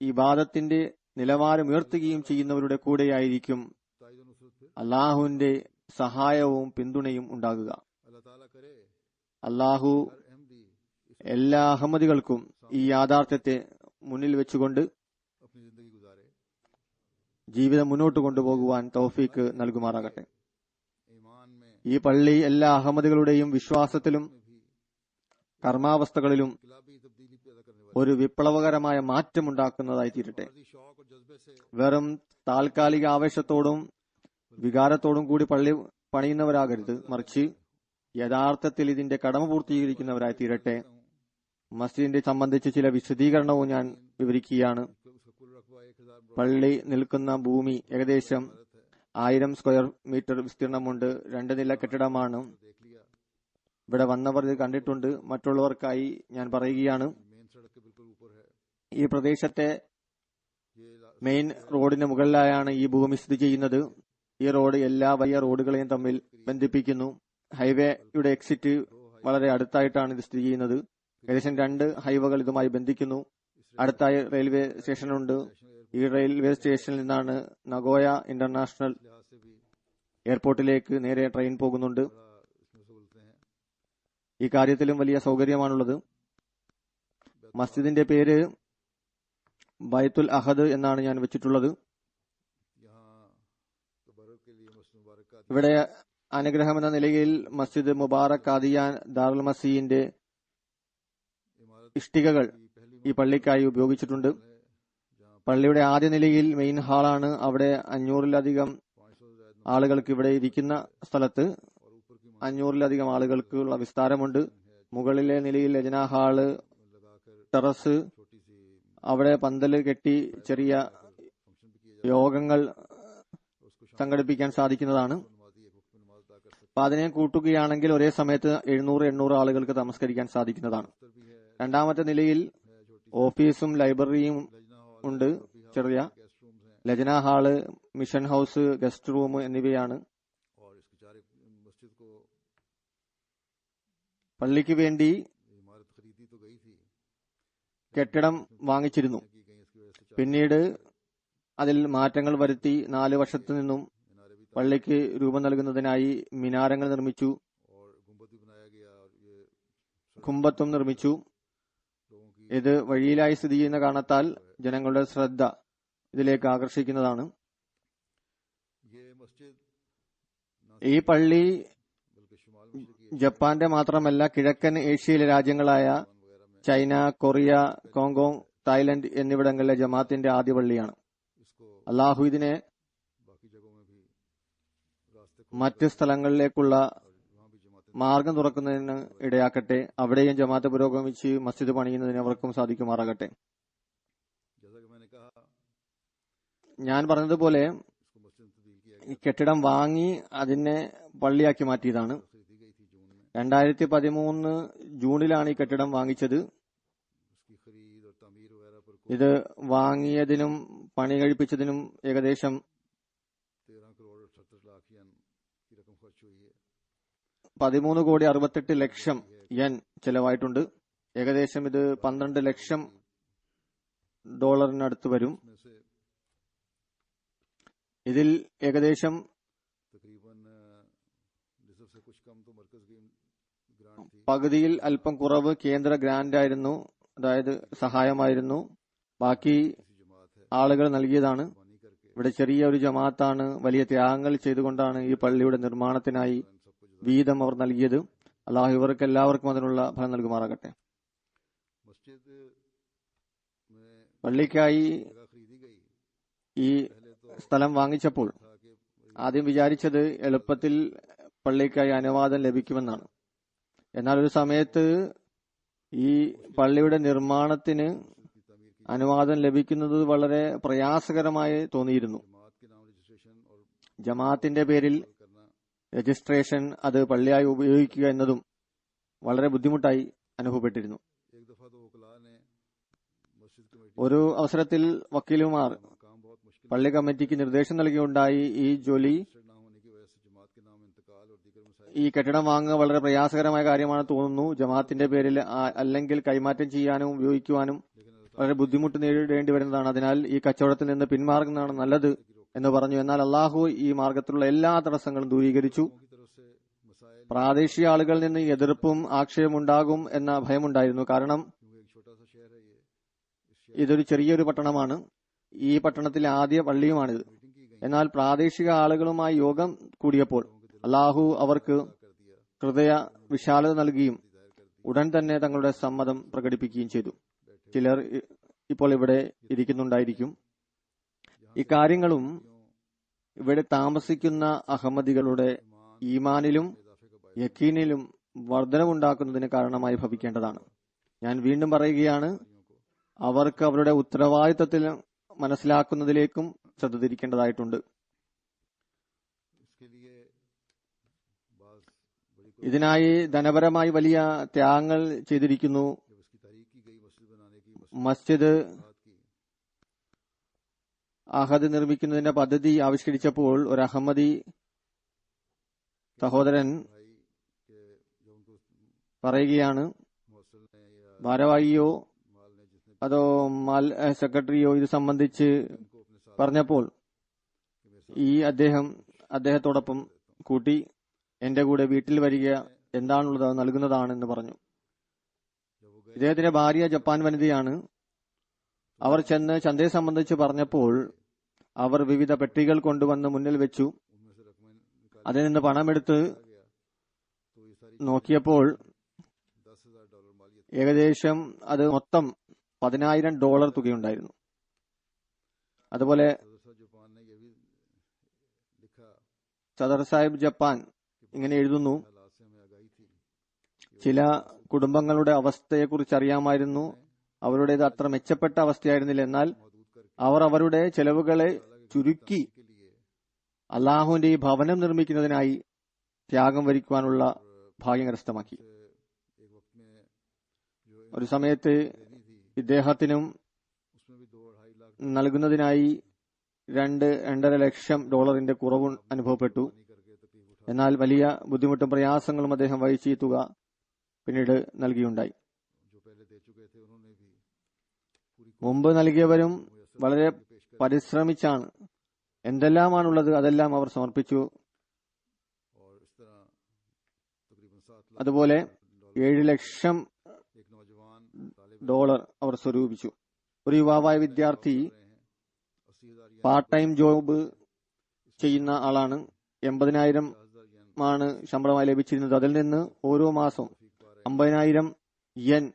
ഇബാദത്തിന്റെ നിലവാരം ഉയർത്തുകയും ചെയ്യുന്നവരുടെ കൂടെയായിരിക്കും അള്ളാഹുവിന്റെ സഹായവും പിന്തുണയും ഉണ്ടാകുക. അള്ളാഹു എല്ലാ അഹമ്മദികൾക്കും ഈ യാഥാർത്ഥ്യത്തെ മുന്നിൽ വെച്ചുകൊണ്ട് ജീവിതം മുന്നോട്ട് കൊണ്ടുപോകുവാൻ തൗഫീക്ക് നൽകുമാറാകട്ടെ. ഈ പള്ളി എല്ലാ അഹമ്മദികളുടെയും വിശ്വാസത്തിലും കർമാവസ്ഥകളിലും ഒരു വിപ്ലവകരമായ മാറ്റമുണ്ടാക്കുന്നതായി തീരട്ടെ. വെറും താൽക്കാലിക ആവേശത്തോടും വികാരത്തോടും കൂടി പള്ളി പണിയുന്നവരാകരുത്, മറിച്ച് യഥാർത്ഥത്തിൽ ഇതിന്റെ കടമ പൂർത്തീകരിക്കുന്നവരായി തീരട്ടെ. മസ്ജിദിനെ സംബന്ധിച്ച് ചില വിശദീകരണവും ഞാൻ വിവരിക്കുകയാണ്. പള്ളി നിൽക്കുന്ന ഭൂമി ഏകദേശം 1000 സ്ക്വയർ മീറ്റർ വിസ്തീർണമുണ്ട്. 2 നില കെട്ടിടമാണ്. ഇവിടെ വന്നവർ ഇത് കണ്ടിട്ടുണ്ട്. മറ്റുള്ളവർക്കായി ഞാൻ പറയുകയാണ്, ഈ പ്രദേശത്തെ മെയിൻ റോഡിന് മുകളിലായാണ് ഈ ഭൂമി സ്ഥിതി ചെയ്യുന്നത്. ഈ റോഡ് എല്ലാ വലിയ റോഡുകളെയും തമ്മിൽ ബന്ധിപ്പിക്കുന്നു. ഹൈവേയുടെ എക്സിറ്റ് വളരെ അടുത്തായിട്ടാണ് ഇത് സ്ഥിതി ചെയ്യുന്നത്. ഏകദേശം 2 ഹൈവേകൾ ഇതുമായി ബന്ധിക്കുന്നു. അടുത്തായി റെയിൽവേ സ്റ്റേഷനുണ്ട്. ഈ റെയിൽവേ സ്റ്റേഷനിൽ നിന്നാണ് നഗോയ ഇന്റർനാഷണൽ എയർപോർട്ടിലേക്ക് നേരെ ട്രെയിൻ പോകുന്നുണ്ട്. ഈ കാര്യത്തിലും വലിയ സൗകര്യമാണുള്ളത്. മസ്ജിദിന്റെ പേര് ബൈത്തുൽ അഹദ് എന്നാണ് ഞാൻ വെച്ചിട്ടുള്ളത്. ഇവിടെ അനുഗ്രഹം എന്ന നിലയിൽ മസ്ജിദ് മുബാറക് ഖാദിയാൻ ദാറുൽ മസീഹിന്റെ ഇഷ്ടികകൾ ഈ പള്ളിക്കായി ഉപയോഗിച്ചിട്ടുണ്ട്. പള്ളിയുടെ ആദ്യ നിലയിൽ മെയിൻ ഹാളാണ്. അവിടെ 500-ലധികം ആളുകൾക്ക് ഇവിടെ ഇരിക്കുന്ന സ്ഥലത്ത് 500-ലധികം ആളുകൾക്കുള്ള വിസ്താരമുണ്ട്. മുകളിലെ നിലയിൽ രചനാ ഹാള്, ടെറസ്, അവിടെ പന്തല് കെട്ടി ചെറിയ യോഗങ്ങൾ സംഘടിപ്പിക്കാൻ സാധിക്കുന്നതാണ്. അപ്പൊ അതിനെ കൂട്ടുകയാണെങ്കിൽ ഒരേ സമയത്ത് 700-800 ആളുകൾക്ക് നമസ്കരിക്കാൻ സാധിക്കുന്നതാണ്. രണ്ടാമത്തെ നിലയിൽ ഓഫീസും ലൈബ്രറിയും ഉണ്ട്. ചെറിയ Lajna hall, mission house, guest room എന്നിവയാണ്. പള്ളിക്ക് വേണ്ടി കെട്ടിടം വാങ്ങിച്ചിരുന്നു. പിന്നീട് അതിൽ മാറ്റങ്ങൾ വരുത്തി 4 വർഷത്തു നിന്നും പള്ളിക്ക് രൂപം നൽകുന്നതിനായി മിനാരങ്ങൾ നിർമ്മിച്ചു, കുമ്പത്തും നിർമ്മിച്ചു. ഇത് വഴിയിലായി സ്ഥിതി ചെയ്യുന്ന കാരണത്താൽ ജനങ്ങളുടെ ശ്രദ്ധ ഇതിലേക്ക് ആകർഷിക്കുന്നതാണ്. ഈ പള്ളി ജപ്പാന്റെ മാത്രമല്ല കിഴക്കൻ ഏഷ്യയിലെ രാജ്യങ്ങളായ ചൈന, കൊറിയ, കോങ്കോങ്, തായ്ലൻഡ് എന്നിവിടങ്ങളിലെ ജമാഅത്തിന്റെ ആദ്യ പള്ളിയാണ്. അള്ളാഹു ഇതിനെ മറ്റ് സ്ഥലങ്ങളിലേക്കുള്ള മാർഗം തുറക്കുന്നതിന് ഇടയാക്കട്ടെ. അവിടെയും ജമാഅത്ത് പുരോഗമിച്ച് മസ്ജിദ് പണിയുന്നതിന് അവർക്കും സാധിക്കുമാറാകട്ടെ. ഞാൻ പറഞ്ഞതുപോലെ ഈ കെട്ടിടം വാങ്ങി അതിനെ പള്ളിയാക്കി മാറ്റിയതാണ്. 2013 ജൂണിലാണ് ഈ കെട്ടിടം വാങ്ങിച്ചത്. ഇത് വാങ്ങിയതിനും പണി കഴിപ്പിച്ചതിനും ഏകദേശം 13,68,00,000 yen ചെലവായിട്ടുണ്ട്. ഏകദേശം ഇത് $12 ലക്ഷം വരും. ഇതിൽ ഏകദേശം പകുതിയിൽ അല്പം കുറവ് കേന്ദ്ര ഗ്രാന്റ് ആയിരുന്നു, അതായത് സഹായമായിരുന്നു. ബാക്കി ആളുകൾ നൽകിയതാണ്. ഇവിടെ ചെറിയ ഒരു ജമാഅത്താണ് വലിയ ത്യാഗങ്ങൾ ചെയ്തുകൊണ്ടാണ് ഈ പള്ളിയുടെ നിർമ്മാണത്തിനായി വീതം അവർ നൽകിയത്. അള്ളാഹു ഇവർക്ക് എല്ലാവർക്കും അതിനുള്ള ഫലം നൽകുമാറാകട്ടെ. പള്ളിക്കായി ഈ സ്ഥലം വാങ്ങിച്ചപ്പോൾ ആദ്യം വിചാരിച്ചത് എളുപ്പത്തിൽ പള്ളിക്കായി അനുവാദം ലഭിക്കുമെന്നാണ്. എന്നാൽ ഒരു സമയത്ത് ഈ പള്ളിയുടെ നിർമ്മാണത്തിന് അനുവാദം ലഭിക്കുന്നത് വളരെ പ്രയാസകരമായി തോന്നിയിരുന്നു. ജമാഅത്തിന്റെ പേരിൽ രജിസ്ട്രേഷൻ, അത് പള്ളിയായി ഉപയോഗിക്കുക എന്നതും വളരെ ബുദ്ധിമുട്ടായി അനുഭവപ്പെട്ടിരുന്നു. ഒരു അവസരത്തിൽ വക്കീലുമാർ പള്ളി കമ്മിറ്റിക്ക് നിർദ്ദേശം നൽകിയുണ്ടായി ഈ ജോലി, ഈ കെട്ടിടം വാങ്ങുക വളരെ പ്രയാസകരമായ കാര്യമാണ് തോന്നുന്നു. ജമാഅത്തിന്റെ പേരിൽ അല്ലെങ്കിൽ കൈമാറ്റം ചെയ്യാനും ഉപയോഗിക്കുവാനും വളരെ ബുദ്ധിമുട്ട് നേരിടേണ്ടി വരുന്നതാണ്. അതിനാൽ ഈ കച്ചവടത്തിൽ നിന്ന് പിന്മാറുന്നതാണ് നല്ലത് എന്ന് പറഞ്ഞു. എന്നാൽ അള്ളാഹു ഈ മാർഗത്തിലുള്ള എല്ലാ തടസ്സങ്ങളും ദൂരീകരിച്ചു. പ്രാദേശിക ആളുകളിൽ നിന്ന് എതിർപ്പും ആക്ഷേപം ഉണ്ടാകും എന്ന ഭയമുണ്ടായിരുന്നു. കാരണം ഇതൊരു ചെറിയൊരു പട്ടണമാണ്. ഈ പട്ടണത്തിലെ ആദ്യ പള്ളിയുമാണിത്. എന്നാൽ പ്രാദേശിക ആളുകളുമായി യോഗം കൂടിയപ്പോൾ അള്ളാഹു അവർക്ക് ഹൃദയ വിശാലത നൽകുകയും ഉടൻ തന്നെ തങ്ങളുടെ സമ്മതം പ്രകടിപ്പിക്കുകയും ചെയ്തു. ചിലർ ഇപ്പോൾ ഇവിടെ ഇരിക്കുന്നുണ്ടായിരിക്കും. ഇക്കാര്യങ്ങളും ഇവിടെ താമസിക്കുന്ന അഹമ്മദികളുടെ ഈമാനിലും യക്കീനിലും വർധനവുണ്ടാക്കുന്നതിന് കാരണമായി ഭവിക്കേണ്ടതാണ്. ഞാൻ വീണ്ടും പറയുകയാണ്, അവർക്ക് അവരുടെ ഉത്തരവാദിത്തത്തിൽ മനസ്സിലാക്കുന്നതിലേക്കും ശ്രദ്ധ തിരിക്കേണ്ടതായിട്ടുണ്ട്. ഇതിനായി ധനപരമായി വലിയ ത്യാഗങ്ങൾ ചെയ്തിരിക്കുന്നു. മസ്ജിദ് അഹദ് നിർമ്മിക്കുന്നതിന്റെ പദ്ധതി ആവിഷ്കരിച്ചപ്പോൾ ഒരു അഹമ്മദി സഹോദരൻ പറയുകയാണ്, ഭാരവാഹിയോ അതോ സെക്രട്ടറിയോ ഇത് സംബന്ധിച്ച് പറഞ്ഞപ്പോൾ ഈ അദ്ദേഹത്തോടൊപ്പം കൂട്ടി എന്റെ കൂടെ വീട്ടിൽ വരിക, എന്താണുള്ളത് അത് നൽകുന്നതാണെന്ന് പറഞ്ഞു. ഇദ്ദേഹത്തിന്റെ ഭാര്യ ജപ്പാൻ വനിതയാണ്. അവർ ചെന്ന് ചന്തയെ സംബന്ധിച്ച് പറഞ്ഞപ്പോൾ അവർ വിവിധ പെട്ടികൾ കൊണ്ടുവന്ന് മുന്നിൽ വെച്ചു. അതിൽ നിന്ന് പണമെടുത്ത് നോക്കിയപ്പോൾ ഏകദേശം അത് മൊത്തം $10,000 തുകയുണ്ടായിരുന്നു. അതുപോലെ സദർ സാഹിബ് ജപ്പാൻ ഇങ്ങനെ എഴുതുന്നു, हालात से हमें आगाही थी ചില കുടുംബങ്ങളുടെ അവസ്ഥയെക്കുറിച്ച് അറിയാമായിരുന്നു. അവരുടേത് അത്ര മെച്ചപ്പെട്ട അവസ്ഥയായിരുന്നില്ല. എന്നാൽ महदूद करके അവർ അവരുടെ ചെലവുകളെ ചുരുക്കി के लिए അള്ളാഹുവിന്റെ ഈ ഭവനം നിർമ്മിക്കുന്നതിനായി ത്യാഗം വരിക്കുവാനുള്ള ഭാഗ്യം കരസ്ഥമാക്കി. एक वक्त में जो ഒരു സമയത്ത് देनी थी ഇദ്ദേഹത്തിനും उसमें भी 2-2.5 लाख നൽകുന്നതിനായി $2.5 ലക്ഷം കുറവ് അനുഭവപ്പെട്ടു. करके तकलीफ उठा എന്നാൽ വലിയ ബുദ്ധിമുട്ടും പ്രയാസങ്ങളും അദ്ദേഹം വഹിച്ച ഈ തുക പിന്നീട് നൽകിയുണ്ടായി. जो पहले दे चुके थे उन्होंने भी पूरी മുമ്പ് നൽകിയവരും വളരെ पेश कर പരിശ്രമിച്ചാണ് എന്തെല്ലാമാണുള്ളത് അതെല്ലാം അവർ സമർപ്പിച്ചു. और इस तरह तकरीबन 7 लाख അതുപോലെ $7 ലക്ഷം एक नौजवान तालिब അവർ സ്വരൂപിച്ചു. ഒരു യുവാവായ വിദ്യാർത്ഥി रहे हैं 80,000 यानी പാർട്ട് ടൈം ജോബ് ചെയ്യുന്ന ആളാണ്. 80,000 50,000 ആണ് ശമ്പളമായി ലഭിച്ചിരുന്നത്. അതിൽ നിന്ന് ഓരോ മാസവും 50,000 yen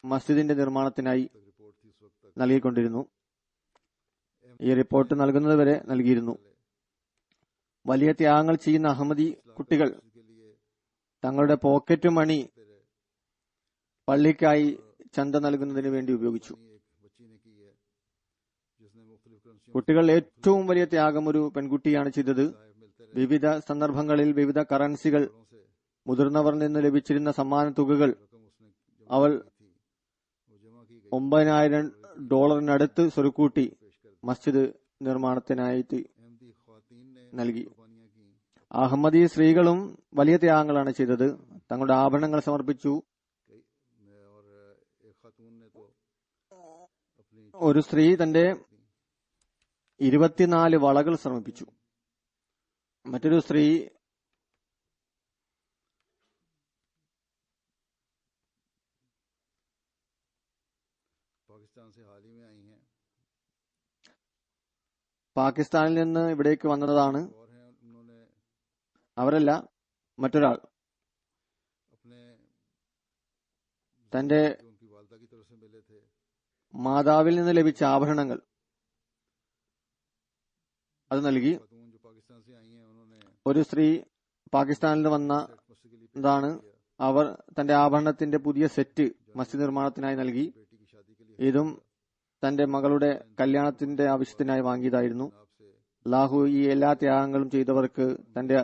മസ്ജിദിന്റെ നിർമ്മാണത്തിനായി तक रिपोर्ट थी उस वक्त तक നൽകിക്കൊണ്ടിരുന്നു. ഈ റിപ്പോർട്ട് നൽകുന്നത് വരെ നൽകിയിരുന്നു. വലിയ ത്യാഗങ്ങൾ ചെയ്യുന്ന അഹമ്മദി കുട്ടികൾ के लिए തങ്ങളുടെ പോക്കറ്റ് മണി പള്ളിക്കായി ചന്ത നൽകുന്നതിന് വേണ്ടി ഉപയോഗിച്ചു. एक बच्ची ने की है जिसने मुख्तलिफ करेंसियों കുട്ടികൾ ഏറ്റവും വലിയ ത്യാഗം ഒരു പെൺകുട്ടിയാണ് ചെയ്തത്. मिलते रहे വിവിധ സന്ദർഭങ്ങളിൽ വിവിധ കറൻസികൾ से മുതിർന്നവരിൽ നിന്ന് ലഭിച്ചിരുന്ന സമ്മാന തുകകൾ रकम उसने जमा അവൾ की थी वो जमा की गई $9,000 സ്വരുക്കൂട്ടി पेश कर മസ്ജിദ് നിർമ്മാണത്തിനായിട്ട് अहमदी ख्वातीन ने നൽകി. कुर्बानियां की അഹമ്മദി സ്ത്രീകളും വലിയ ത്യാഗങ്ങളാണ് ചെയ്തത്. തങ്ങളുടെ ആഭരണങ്ങൾ സമർപ്പിച്ചു. और एक खातून ने तो अपनी ഒരു സ്ത്രീ തന്റെ 24 വളകൾ സമർപ്പിച്ചു. മറ്റൊരു സ്ത്രീ पाकिस्तान से हाल ही में आई हैं പാകിസ്ഥാനിൽ നിന്ന് ഇവിടേക്ക് വന്നതാണ്. और हैं उन्होंने അവരല്ല, മറ്റൊരാൾ अपने തന്റെ जो उनकी वालदा की तरफ से मिले थे മാതാവിൽ നിന്ന് ലഭിച്ച ആഭരണങ്ങൾ അത് നൽകി. खातून जो पाकिस्तान से आई हैं उन्होंने ഒരു സ്ത്രീ പാകിസ്ഥാനിൽ നിന്ന് सेट मस्जिद के लिए पेश വന്നതാണ്. किया അവർ തന്റെ ആഭരണത്തിന്റെ പുതിയ സെറ്റ് മസ്ജിദ് നിർമ്മാണത്തിനായി നൽകി. बेटी की शादी के लिए ഇതും തന്റെ മകളുടെ കല്യാണത്തിന്റെ ആവശ്യത്തിനായി വാങ്ങിയതായിരുന്നു. आपसे അല്ലാഹു ഈ എല്ലാ ത്യാഗങ്ങളും ചെയ്തവർക്ക് തന്റെ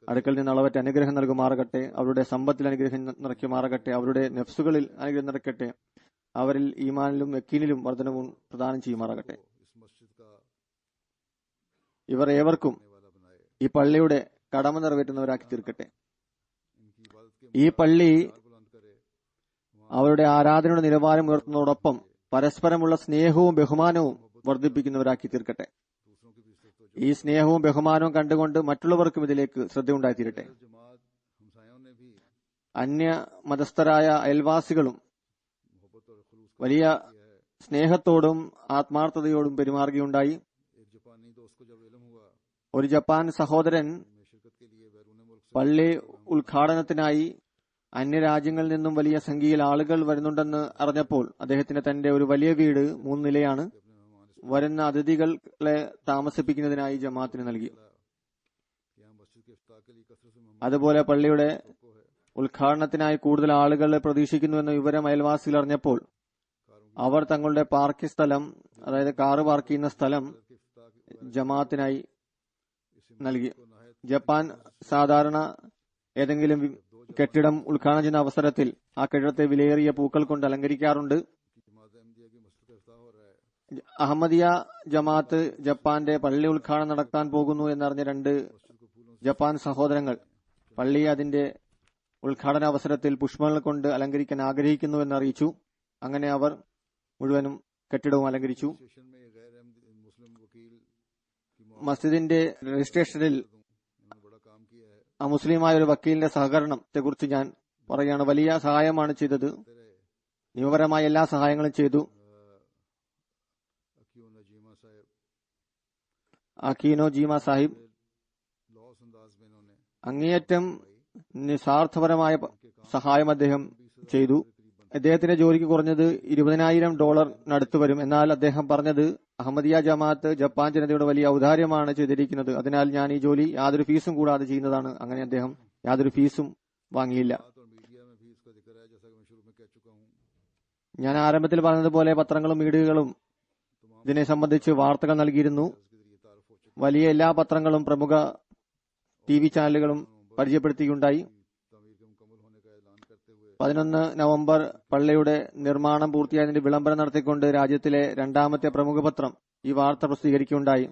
അടുക്കൽ നിന്ന് അളവറ്റ അനുഗ്രഹം നൽകുമാറാകട്ടെ. അവരുടെ സമ്പത്തിൽ അനുഗ്രഹം നിറയ്ക്കുമാറാകട്ടെ. അവരുടെ നെഫ്സുകളിൽ അനുഗ്രഹം നിറയ്ക്കട്ടെ. അവരിൽ ഈമാനിലും യക്കീനിലും വർധനവും പ്രദാനം ചെയ്യുമാറാകട്ടെ. इस मस्जिद का ഇവർ ഏവർക്കും रहने वाला बनाए ഈ പള്ളിയുടെ കടമ നിറവേറ്റുന്നവരാക്കി തീർക്കട്ടെ. इनकी इबादत के ഈ പള്ളി मुताबिक बुलंद करे അവരുടെ ആരാധനയുടെ നിലവാരം ഉയർത്തുന്നതോടൊപ്പം പരസ്പരമുള്ള സ്നേഹവും ബഹുമാനവും വർദ്ധിപ്പിക്കുന്നവരാക്കി തീർക്കട്ടെ. दूसरों की भी इज्जत तो ഈ സ്നേഹവും ബഹുമാനവും കണ്ടുകൊണ്ട് മറ്റുള്ളവർക്കും ഇതിലേക്ക് ശ്രദ്ധയുണ്ടായിത്തീരട്ടെ. जमात हमसायों ने भी അന്യ മതസ്ഥരായ അയൽവാസികളും मोहब्बत और खुलूस വലിയ किया है സ്നേഹത്തോടും ആത്മാർത്ഥതയോടും പെരുമാറുകയുണ്ടായി. एक जापानी दोस्त को जब इल्म हुआ ഒരു ജപ്പാൻ സഹോദരൻ में शिरकत के लिए बैरून मुल्क से പള്ളി ഉദ്ഘാടനത്തിനായി അന്യരാജ്യങ്ങളിൽ നിന്നും വലിയ സംഖ്യയിൽ ആളുകൾ വരുന്നുണ്ടെന്ന് അറിഞ്ഞപ്പോൾ അദ്ദേഹത്തിന് തന്റെ ഒരു വലിയ വീട് 3 നിലയാണ് अपने मेहमान വരുന്ന അതിഥികളെ താമസിപ്പിക്കുന്നതിനായി ജമാഅത്തിന് നൽകി. यहाँ मस्जिद के इफ्तार के लिए कसरत से मेहमान അതുപോലെ പള്ളിയുടെ को है ഉദ്ഘാടനത്തിനായി കൂടുതൽ ആളുകളെ പ്രതീക്ഷിക്കുന്നുവെന്ന വിവരം അയൽവാസികൾ അറിഞ്ഞപ്പോൾ അവർ തങ്ങളുടെ പാർക്കിംഗ് സ്ഥലം, അതായത് കാറ് പാർക്ക് ചെയ്യുന്ന സ്ഥലം के इफ्तार के ജമാഅത്തിനായി നൽകി. को नहायत ജപ്പാൻ സാധാരണ ഏതെങ്കിലും കെട്ടിടം ഉദ്ഘാടനം ചെയ്യുന്ന അവസരത്തിൽ ആ കെട്ടിടത്തെ വിലയേറിയ പൂക്കൾ കൊണ്ട് അലങ്കരിക്കാറുണ്ട്. की जमात अहमदिया की मस्जिद का इफ्तार हो रहा है അഹമ്മദിയ ജമാഅത്ത് ജപ്പാന്റെ പള്ളി ഉദ്ഘാടനം നടത്താൻ പോകുന്നു എന്നറിഞ്ഞ 2 मस्जिद को फूलों से ജപ്പാൻ സഹോദരങ്ങൾ പള്ളി അതിന്റെ ഉദ്ഘാടന അവസരത്തിൽ പുഷ്പങ്ങൾ കൊണ്ട് അലങ്കരിക്കാൻ ആഗ്രഹിക്കുന്നു എന്നറിയിച്ചു. അങ്ങനെ അവർ മുഴുവനും കെട്ടിടവും അലങ്കരിച്ചു. स्टेशन में गैर अहमदी मुस्लिम वकील की മസ്ജിദിന്റെ രജിസ്ട്രേഷനിൽ उन्होंने बड़ा काम किया है അമുസ്ലിമായ ഒരു വക്കീലിന്റെ സഹകരണത്തെ കുറിച്ച് ഞാൻ പറയുകയാണ്. വലിയ സഹായമാണ് ചെയ്തത്. നിയമപരമായ എല്ലാ സഹായങ്ങളും ചെയ്തു. अकीयो नजीमा साहब അക്കീനോ ജീമ സാഹിബ് लॉस अंदाज में इन्होंने അങ്ങേയറ്റം നിസ്വാർത്ഥപരമായ സഹായം അദ്ദേഹം ചെയ്തു. അദ്ദേഹത്തിന്റെ ജോലിക്ക് കുറഞ്ഞത് $20,000 വരും. എന്നാൽ അദ്ദേഹം പറഞ്ഞത് അഹമ്മദിയ ജമാഅത്ത് ജപ്പാൻ ജനതയുടെ വലിയ ഔദാര്യമാണ് ചെയ്തിരിക്കുന്നത്. അതിനാൽ ഞാൻ ഈ ജോലി യാതൊരു ഫീസും കൂടാതെ ചെയ്യുന്നതാണ്. അങ്ങനെ അദ്ദേഹം യാതൊരു ഫീസും വാങ്ങിയില്ല. ഞാൻ ആരംഭത്തിൽ പറഞ്ഞതുപോലെ പത്രങ്ങളും മീഡിയകളും ഇതിനെ സംബന്ധിച്ച് വാർത്തകൾ നൽകിയിരുന്നു. വലിയ എല്ലാ പത്രങ്ങളും പ്രമുഖ TV ചാനലുകളും പരിചയപ്പെടുത്തിയുണ്ടായി. 11 നവംബർ പള്ളിയുടെ നിർമ്മാണം പൂർത്തിയായതിന്റെ വിളംബരം നടത്തിക്കൊണ്ട് രാജ്യത്തിലെ രണ്ടാമത്തെ പ്രമുഖ പത്രം ഈ വാർത്ത പ്രസിദ്ധീകരിക്കുകയുണ്ടായി.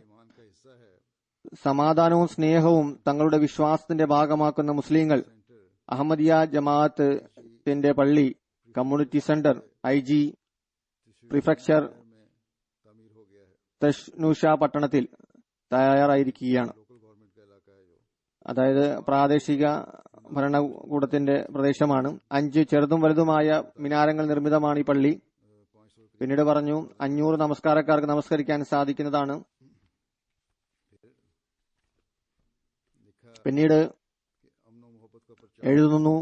സമാധാനവും സ്നേഹവും തങ്ങളുടെ വിശ്വാസത്തിന്റെ ഭാഗമാക്കുന്ന മുസ്ലിങ്ങൾ അഹമ്മദിയ ജമാഅത്തിന്റെ പള്ളി, കമ്മ്യൂണിറ്റി സെന്റർ, IG പ്രിഫെക്ചർ തഷ്നൂഷ പട്ടണത്തിൽ തയ്യാറായിരിക്കുകയാണ്. അതായത് പ്രാദേശിക ഭരണകൂടത്തിന്റെ പ്രദേശമാണ്. 5 ചെറുതും വലുതുമായ മിനാരങ്ങൾ നിർമ്മിതമാണ് ഈ പള്ളി. പിന്നീട് പറഞ്ഞു 500 നമസ്കാരക്കാർക്ക് നമസ്കരിക്കാൻ സാധിക്കുന്നതാണ്. പിന്നീട് എഴുതുന്നു,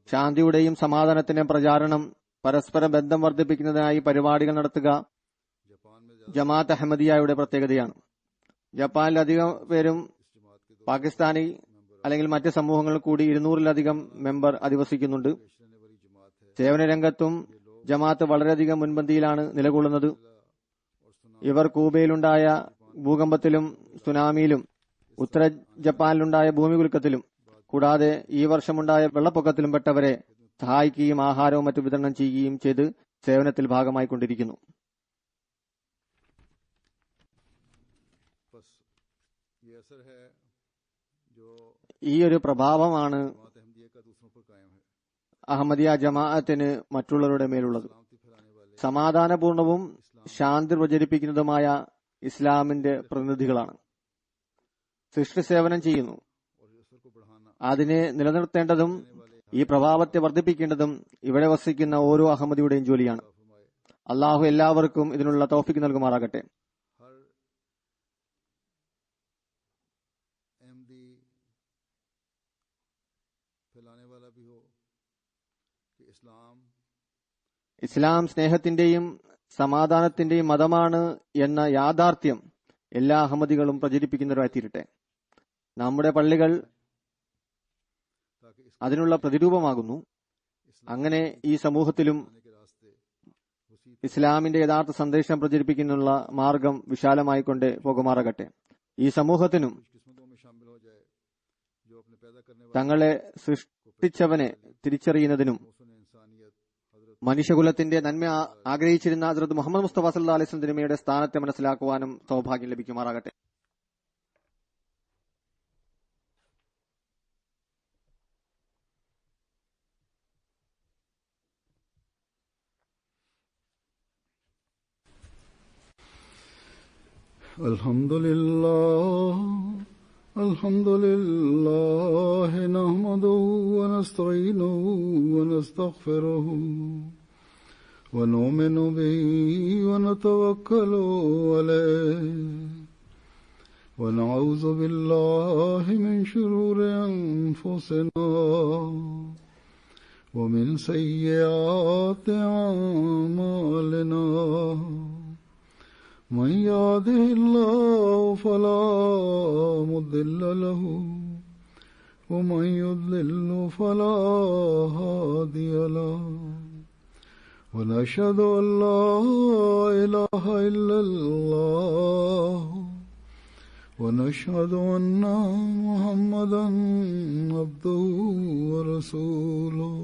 ശാന്തിയുടെയും സമാധാനത്തിന്റെയും പ്രചാരണം, പരസ്പര ബന്ധം വർദ്ധിപ്പിക്കുന്നതിനായി പരിപാടികൾ നടത്തുക ജമാഅത്ത് അഹമ്മദിയയുടെ പ്രത്യേകതയാണ്. ജപ്പാനിലധികം പേരും പാകിസ്ഥാനി അല്ലെങ്കിൽ മറ്റ് സമൂഹങ്ങളിൽ കൂടി 200-ലധികം മെമ്പർ അധിവസിക്കുന്നുണ്ട്. സേവന രംഗത്തും ജമാഅത്ത് വളരെയധികം മുൻപന്തിയിലാണ് നിലകൊള്ളുന്നത്. ഇവർ കൂബയിലുണ്ടായ ഭൂകമ്പത്തിലും സുനാമിയിലും ഉത്തര ജപ്പാനിലുണ്ടായ ഭൂമികുലുക്കത്തിലും കൂടാതെ ഈ വർഷമുണ്ടായ വെള്ളപ്പൊക്കത്തിലും പെട്ടവരെ സഹായിക്കുകയും ആഹാരവും മറ്റു വിതരണം ചെയ്യുകയും ചെയ്ത് സേവനത്തിൽ ഭാഗമായിക്കൊണ്ടിരിക്കുന്നു. ഈ ഒരു പ്രഭാവമാണ് അഹമ്മദിയ ജമാഅത്തിന് മറ്റുള്ളവരുടെ മേലുള്ളത്. സമാധാനപൂർണവും ശാന്തി പ്രചരിപ്പിക്കുന്നതുമായ ഇസ്ലാമിന്റെ പ്രതിനിധികളാണ്. സൃഷ്ടി സേവനം ചെയ്യുന്നു. അതിനെ നിലനിർത്തേണ്ടതും ഈ പ്രഭാവത്തെ വർദ്ധിപ്പിക്കേണ്ടതും ഇവിടെ വസിക്കുന്ന ഓരോ അഹമ്മദിയുടെയും ജോലിയാണ്. അള്ളാഹു എല്ലാവർക്കും ഇതിനുള്ള തൗഫീഖ് നൽകുമാറാകട്ടെ. ഇസ്ലാം സ്നേഹത്തിന്റെയും സമാധാനത്തിന്റെയും മതമാണ് എന്ന യാഥാർത്ഥ്യം എല്ലാ അഹമ്മദികളും പ്രചരിപ്പിക്കുന്നവരായി തീരട്ടെ. നമ്മുടെ പള്ളികൾ അതിനുള്ള പ്രതിരൂപമാകുന്നു. അങ്ങനെ ഈ സമൂഹത്തിലും ഇസ്ലാമിന്റെ യഥാർത്ഥ സന്ദേശം പ്രചരിപ്പിക്കുന്നതിനുള്ള മാർഗം വിശാലമായിക്കൊണ്ട് പോകുമാറാകട്ടെ. ഈ സമൂഹത്തിനും തങ്ങളെ സൃഷ്ടിച്ചവനെ തിരിച്ചറിയുന്നതിനും മനുഷ്യകുലത്തിന്റെ നന്മ ആഗ്രഹിച്ചിരുന്ന ഹദ്റത്ത് മുഹമ്മദ് മുസ്തഫ സല്ലല്ലാഹു അലൈഹി വസല്ലം തിരുമേനിയുടെ സ്ഥാനത്തെ മനസ്സിലാക്കുവാനും സൗഭാഗ്യം ലഭിക്കുമാറാകട്ടെ. അൽഹംദുലില്ലാഹി നഹ്മദുഹു വനസ്തഈനുഹു വനസ്തഗ്ഫിറുഹു വനുഅ്മിനു ബിഹി വനതവക്കലു അലൈഹി വനഊദു ബില്ലാഹി മിൻ ശുറൂരി അൻഫുസിനാ വമിൻ സയ്യിആതി അഅ്മാലിനാ. من يهده الله فلا مضل له ومن يضلل فلا هادي له ونشهد أن لا إله إلا الله ونشهد أن محمدا عبده ورسوله.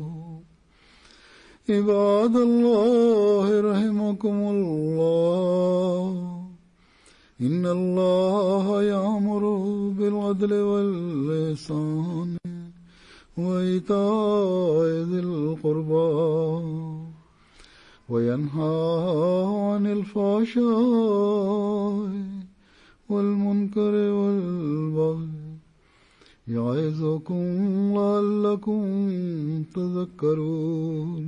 عباد الله رحمكم الله إن الله يأمر بالعدل والإحسان وإيتاء ذي القربى وينهى عن الفحشاء والمنكر والبغي يعظكم لعلكم تذكرون.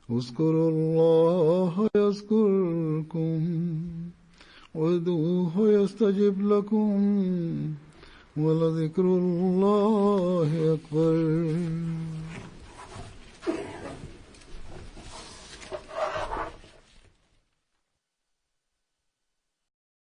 اذكروا الله يذكركم وادعوه يستجب لكم ولذكر الله أكبر.